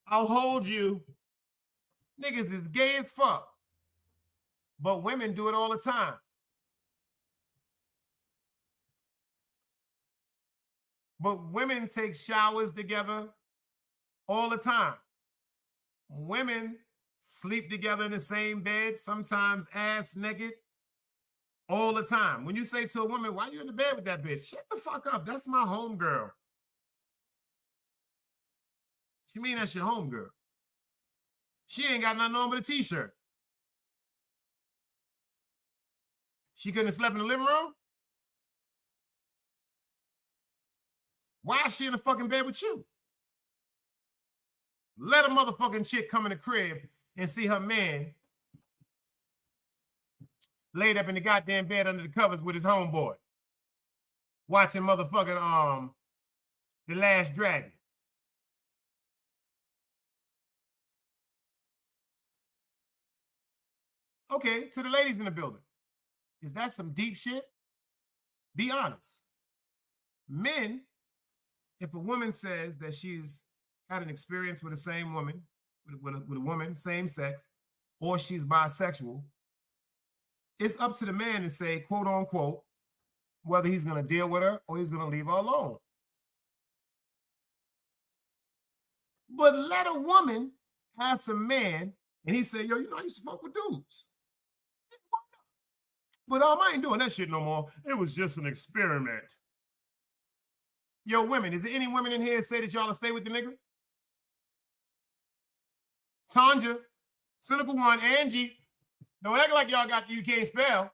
S4: I'll hold you. Niggas is gay as fuck. But women do it all the time. But women take showers together all the time. Women sleep together in the same bed, sometimes ass naked, all the time. When you say to a woman, why you in the bed with that bitch? Shut the fuck up. That's my homegirl. She mean that's your homegirl. She ain't got nothing on but a t-shirt. She couldn't have slept in the living room? Why is she in the fucking bed with you? Let a motherfucking chick come in the crib and see her man laid up in the goddamn bed under the covers with his homeboy, watching motherfucking The Last Dragon. Okay, to the ladies in the building, is that some deep shit? Be honest. Men, if a woman says that she's had an experience with the same woman, with a woman, same sex, or she's bisexual, it's up to the man to say, quote unquote, whether he's going to deal with her or he's going to leave her alone. But let a woman ask a man, and he say, yo, you know, I used to fuck with dudes. But I ain't doing that shit no more. It was just an experiment. Yo, women, is there any women in here that say that y'all will stay with the nigga? Tanja, Cynical One, Angie, don't act like y'all got you can't spell.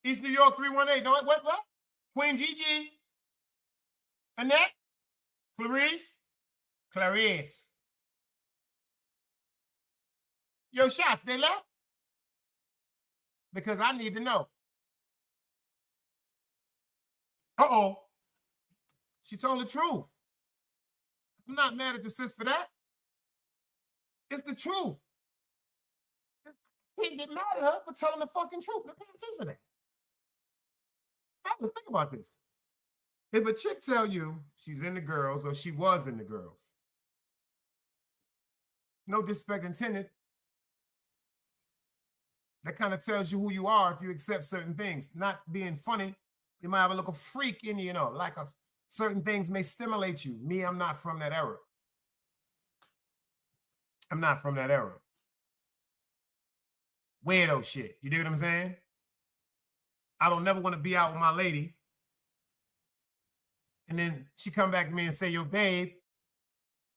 S4: East New York 318. Don't what? Queen Gigi, Annette, Clarice. Yo, shots, they left? Because I need to know. Uh-oh. She told the truth. I'm not mad at the sis for that. It's the truth. You can't get mad at her for telling the fucking truth. Now pay attention to that. Fellas, think about this. If a chick tell you she's in the girls or she was in the girls, no disrespect intended, that kind of tells you who you are if you accept certain things. Not being funny, you might have a little freak in you, you know, like certain things may stimulate you. Me, I'm not from that era. I'm not from that era. Weirdo shit. You dig what I'm saying? I don't never want to be out with my lady. And then she come back to me and say, yo, babe,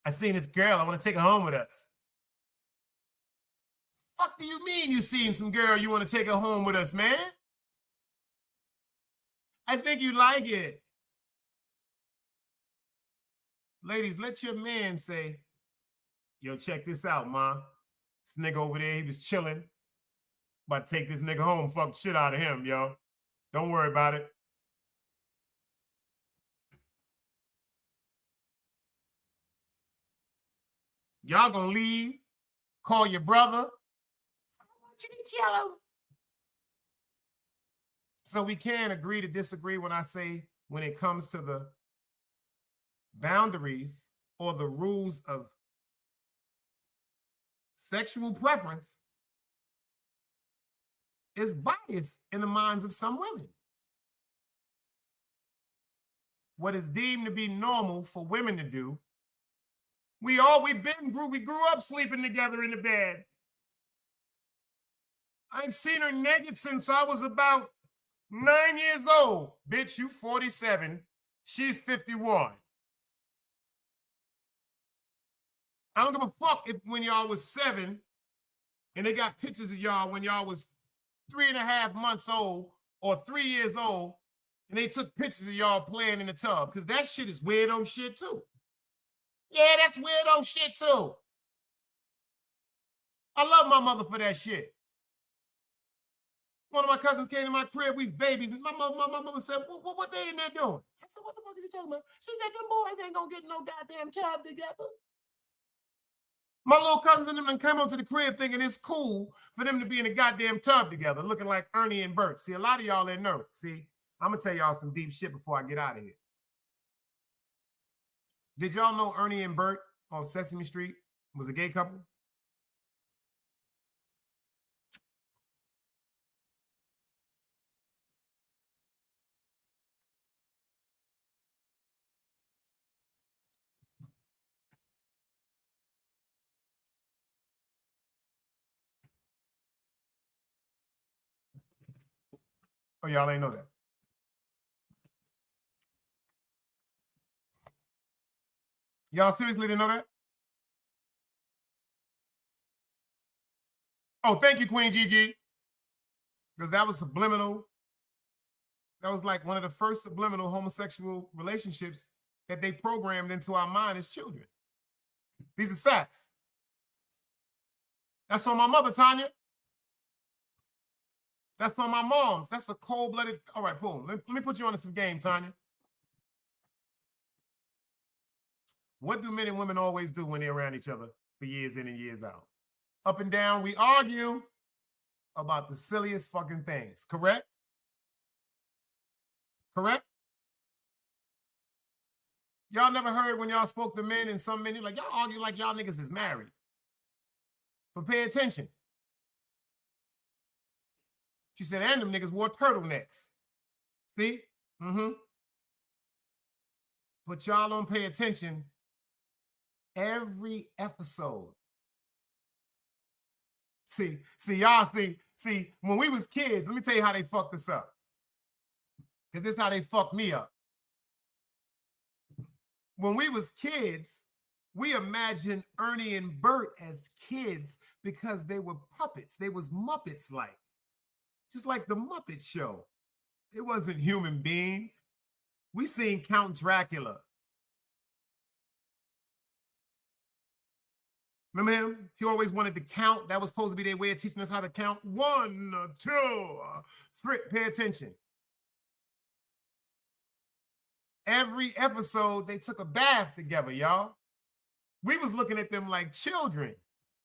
S4: I seen this girl. I want to take her home with us. Fuck do you mean you seen some girl you want to take her home with us, man? I think you like it. Ladies, let your man say, yo, check this out, ma. This nigga over there, he was chilling. About to take this nigga home, fuck the shit out of him, yo. Don't worry about it. Y'all gonna leave, call your brother. I want you to kill him. So we can agree to disagree when I say when it comes to the boundaries or the rules of sexual preference is biased in the minds of some women. What is deemed to be normal for women to do, we grew up sleeping together in the bed. I've seen her naked since I was about 9 years old. Bitch, you 47. She's 51. I don't give a fuck if when y'all was 7 and they got pictures of y'all when y'all was 3.5 months old or 3 years old and they took pictures of y'all playing in the tub because that shit is weirdo shit too. Yeah, that's weirdo shit too. I love my mother for that shit. One of my cousins came to my crib, we was babies. My mother said, what they in there doing? I said, what the fuck are you talking about? She said, them boys ain't gonna get no goddamn tub together. My little cousins and them came up to the crib thinking it's cool for them to be in a goddamn tub together, looking like Ernie and Bert. See, a lot of y'all ain't know. See, I'm gonna tell y'all some deep shit before I get out of here. Did y'all know Ernie and Bert on Sesame Street was a gay couple? Oh, y'all ain't know that. Y'all seriously didn't know that? Oh, thank you, Queen Gigi. Because that was subliminal. That was like one of the first subliminal homosexual relationships that they programmed into our mind as children. These is facts. That's on my mother, Tanya. That's on my mom's. That's a cold-blooded. All right, boom. Let me put you on some game, Tanya. What do men and women always do when they're around each other for years in and years out? Up and down, we argue about the silliest fucking things. Correct? Correct? Y'all never heard when y'all spoke to men and some men, like y'all argue like y'all niggas is married. But pay attention. She said, and them niggas wore turtlenecks. See? Mm-hmm. But y'all don't pay attention. Every episode. See, when we was kids, let me tell you how they fucked us up. Because this is how they fucked me up. When we was kids, we imagined Ernie and Bert as kids because they were puppets. They was Muppets-like. Just like the Muppet Show. It wasn't human beings. We seen Count Dracula. Remember him? He always wanted to count. That was supposed to be their way of teaching us how to count. 1, 2, 3. Pay attention. Every episode, they took a bath together, y'all. We was looking at them like children.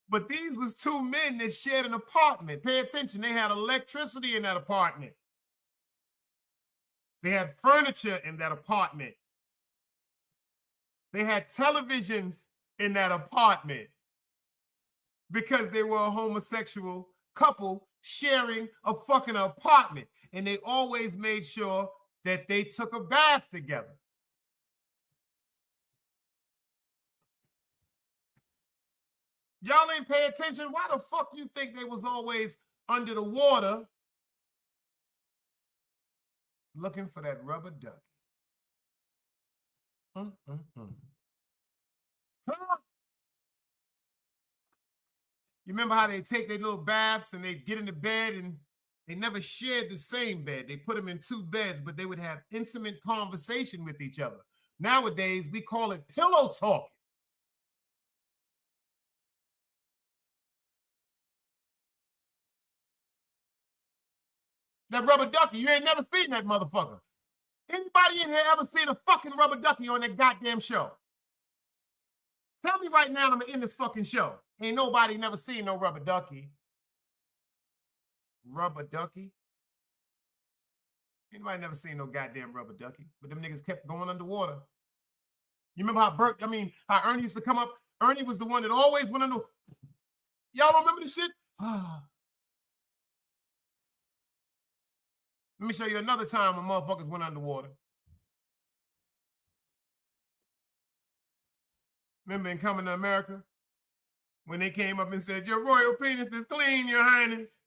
S4: But these was two men that shared an apartment. Pay attention. They had electricity in that apartment. They had furniture in that apartment. They had televisions in that apartment. Because they were a homosexual couple sharing a fucking apartment. And they always made sure that they took a bath together. Y'all ain't pay attention. Why the fuck you think they was always under the water looking for that rubber duck? Huh? You remember how they take their little baths and they get into bed and they never shared the same bed. They put them in two beds, but they would have intimate conversation with each other. Nowadays, we call it pillow talking. That rubber ducky, you ain't never seen that motherfucker. Anybody in here ever seen a fucking rubber ducky on that goddamn show? Tell me right now I'm gonna end this fucking show. Ain't nobody never seen no rubber ducky. Rubber ducky? Anybody never seen no goddamn rubber ducky? But them niggas kept going underwater. You remember how Ernie used to come up? Ernie was the one that always went under. Y'all don't remember this shit? Let me show you another time when motherfuckers went underwater. Remember in Coming to America? When they came up and said, your royal penis is clean, your highness.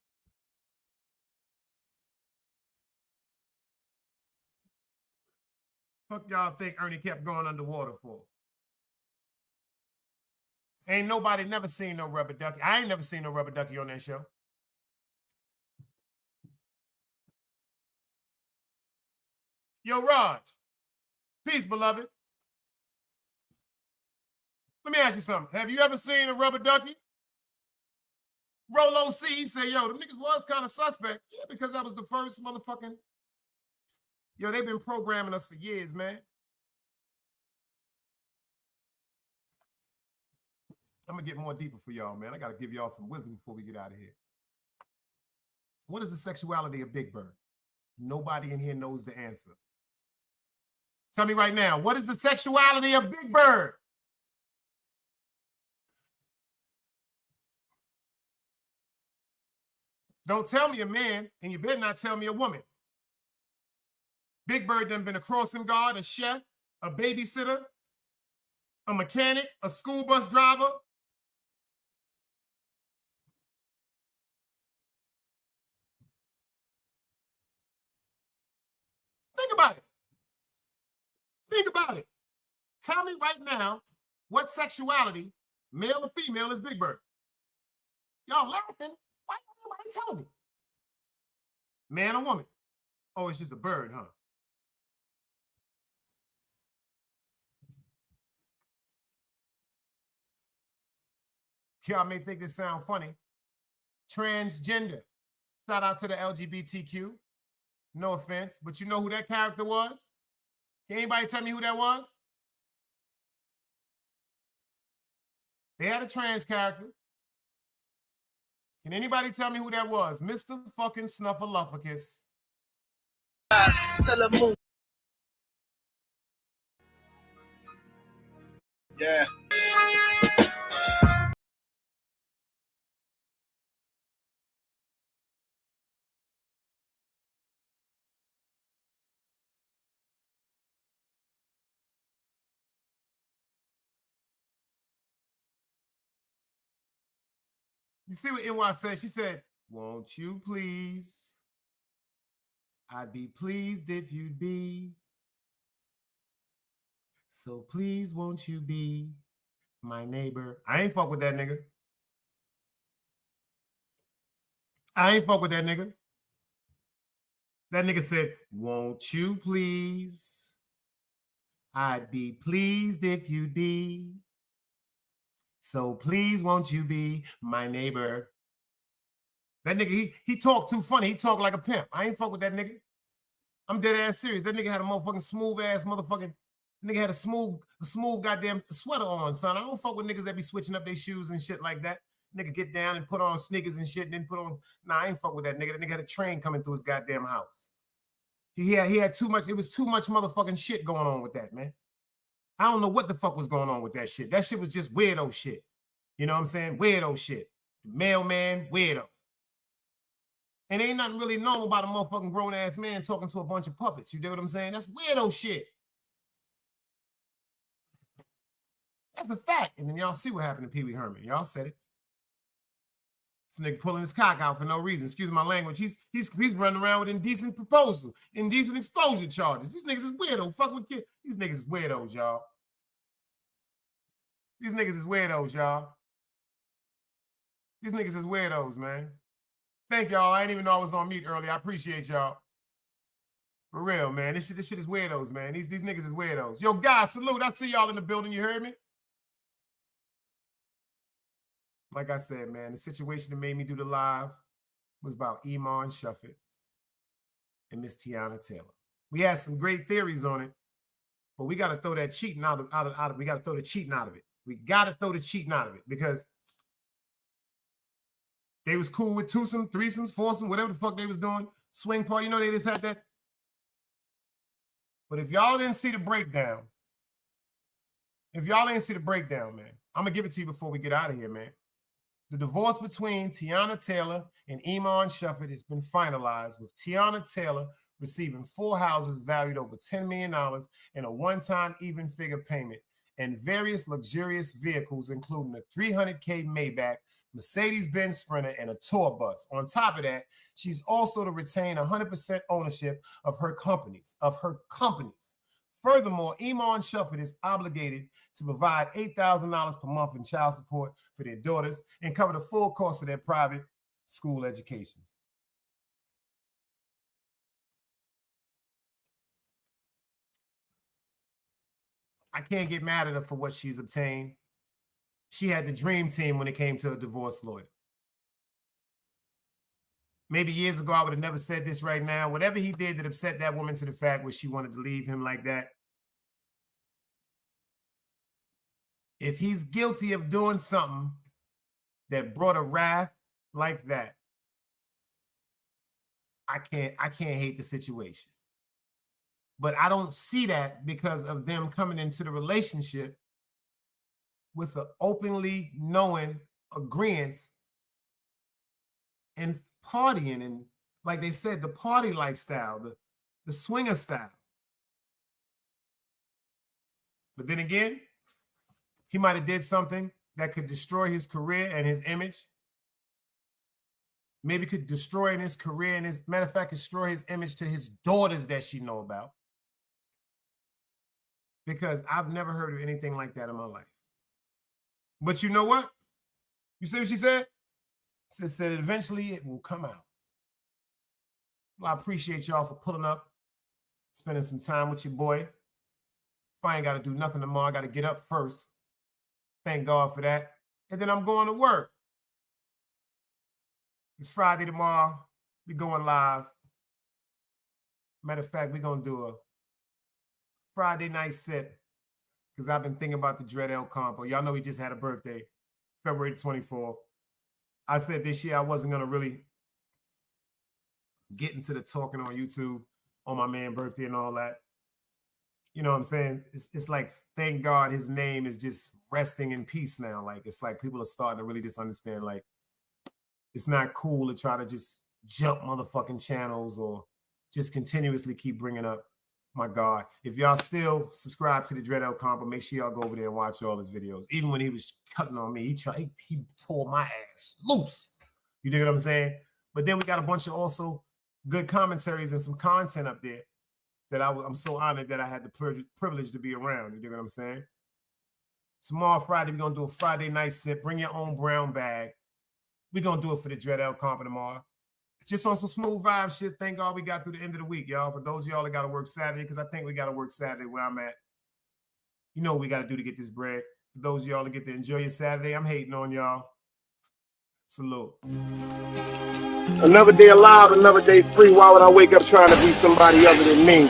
S4: Fuck y'all think Ernie kept going underwater for? Ain't nobody never seen no rubber ducky. I ain't never seen no rubber ducky on that show. Yo, Raj. Peace, beloved. Let me ask you something. Have you ever seen a rubber ducky? Rolo C, he said, yo, the niggas was kind of suspect. Yeah, because that was the first motherfucking... Yo, they've been programming us for years, man. I'm going to get more deeper for y'all, man. I got to give y'all some wisdom before we get out of here. What is the sexuality of Big Bird? Nobody in here knows the answer. Tell me right now, what is the sexuality of Big Bird? Don't tell me a man, and you better not tell me a woman. Big Bird done been a crossing guard, a chef, a babysitter, a mechanic, a school bus driver. Think about it. Think about it. Tell me right now What sexuality, male or female, is Big Bird? Y'all laughing? Why nobody telling me? Man or woman? Oh, it's just a bird, huh? Y'all may think this sound funny. Transgender. Shout out to the LGBTQ. No offense, but you know who that character was? Can anybody tell me who that was? They had a trans character. Can anybody tell me who that was? Mr. fucking Snuffleupagus.
S2: Yeah.
S4: You see what NY said? She said, won't you please? I'd be pleased if you'd be. So please won't you be my neighbor? I ain't fuck with that nigga. I ain't fuck with that nigga. That nigga said, won't you please? I'd be pleased if you'd be. So please won't you be my neighbor? That nigga, he talked too funny. He talked like a pimp. I ain't fuck with that nigga. I'm dead ass serious. That nigga had a motherfucking smooth ass motherfucking, nigga had a smooth goddamn sweater on, son. I don't fuck with niggas that be switching up their shoes and shit like that. Nigga get down and put on sneakers and shit and then put on, nah, I ain't fuck with that nigga. That nigga had a train coming through his goddamn house. He had too much, it was too much motherfucking shit going on with that, man. I don't know what the fuck was going on with that shit. That shit was just weirdo shit. You know what I'm saying? Weirdo shit. Mailman, weirdo. And ain't nothing really normal about a motherfucking grown-ass man talking to a bunch of puppets. You know what I'm saying? That's weirdo shit. That's a fact. And then y'all see what happened to Pee Wee Herman. Y'all said it. This nigga pulling his cock out for no reason. Excuse my language. He's running around with indecent proposal, indecent exposure charges. These niggas is weirdo. Fuck with kids. These niggas is weirdos, y'all. These niggas is weirdos, y'all. These niggas is weirdos, man. Thank y'all. I didn't even know I was on mute earlier. I appreciate y'all. For real, man. This shit is weirdos, man. These niggas is weirdos. Yo, guys, salute. I see y'all in the building. You heard me? Like I said, man, the situation that made me do the live was about Iman Shumpert and Miss Tiana Taylor. We had some great theories on it, but we got to throw that cheating out of we got to throw the cheating out of it. We got to throw the cheating out of it because they was cool with twosome, threesomes, foursome, whatever the fuck they was doing. Swing party, you know, they just had that. But if y'all didn't see the breakdown, man, I'm going to give it to you before we get out of here, man. The divorce between Tiana Taylor and Iman Shumpert has been finalized, with Tiana Taylor receiving 4 houses valued over $10 million and a one-time even figure payment, and various luxurious vehicles, including a $300K Maybach, Mercedes-Benz Sprinter, and a tour bus. On top of that, she's also to retain 100% ownership of her companies. Furthermore, Iman Shumpert is obligated to provide $8,000 per month in child support for their daughters and cover the full cost of their private school educations. I can't get mad at her for what she's obtained. She had the dream team when it came to a divorce lawyer. Maybe years ago, I would have never said this right now. Whatever he did that upset that woman to the fact where she wanted to leave him like that. If he's guilty of doing something that brought a wrath like that, I can't hate the situation. But I don't see that because of them coming into the relationship with an openly knowing agreement and partying, and like they said, the party lifestyle, the swinger style. But then again, he might have did something that could destroy his career and his image. Maybe could destroy his career and matter of fact, destroy his image to his daughters that she know about. Because I've never heard of anything like that in my life. But you know what? You see what she said? She said eventually it will come out. Well, I appreciate y'all for pulling up, spending some time with your boy. If I ain't got to do nothing tomorrow, I got to get up first. Thank God for that. And then I'm going to work. It's Friday tomorrow. We're going live. Matter of fact, we're going to do a Friday night set because I've been thinking about the Dread L compo. Y'all know he just had a birthday, February 24th. I said this year I wasn't going to really get into the talking on YouTube on my man's birthday and all that. You know what I'm saying? It's like, thank God his name is just resting in peace now. Like, it's like people are starting to really just understand, like, it's not cool to try to just jump motherfucking channels or just continuously keep bringing up my God. If y'all still subscribe to the Dread L compo, make sure y'all go over there and watch all his videos. Even when he was cutting on me, he tore my ass loose. You dig what I'm saying? But then we got a bunch of also good commentaries and some content up there that I'm so honored that I had the privilege to be around. You dig what I'm saying? Tomorrow, Friday, we're going to do a Friday night sip. Bring your own brown bag. We're going to do it for the Dread L compo tomorrow. Just on some smooth vibe shit. Thank God we got through the end of the week, y'all. For those of y'all that got to work Saturday, because I think we got to work Saturday where I'm at. You know what we got to do to get this bread. For those of y'all that get to enjoy your Saturday, I'm hating on y'all. Salute.
S2: Another day alive, another day free. Why would I wake up trying to be somebody other than me?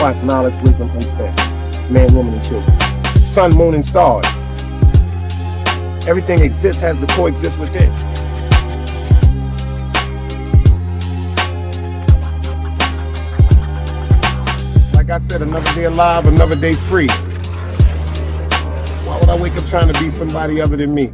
S2: It's knowledge, wisdom, understanding. Man, woman, and children. Sun, moon, and stars. Everything exists, has to coexist within. Like I said, another day alive, another day free. Why would I wake up trying to be somebody other than me?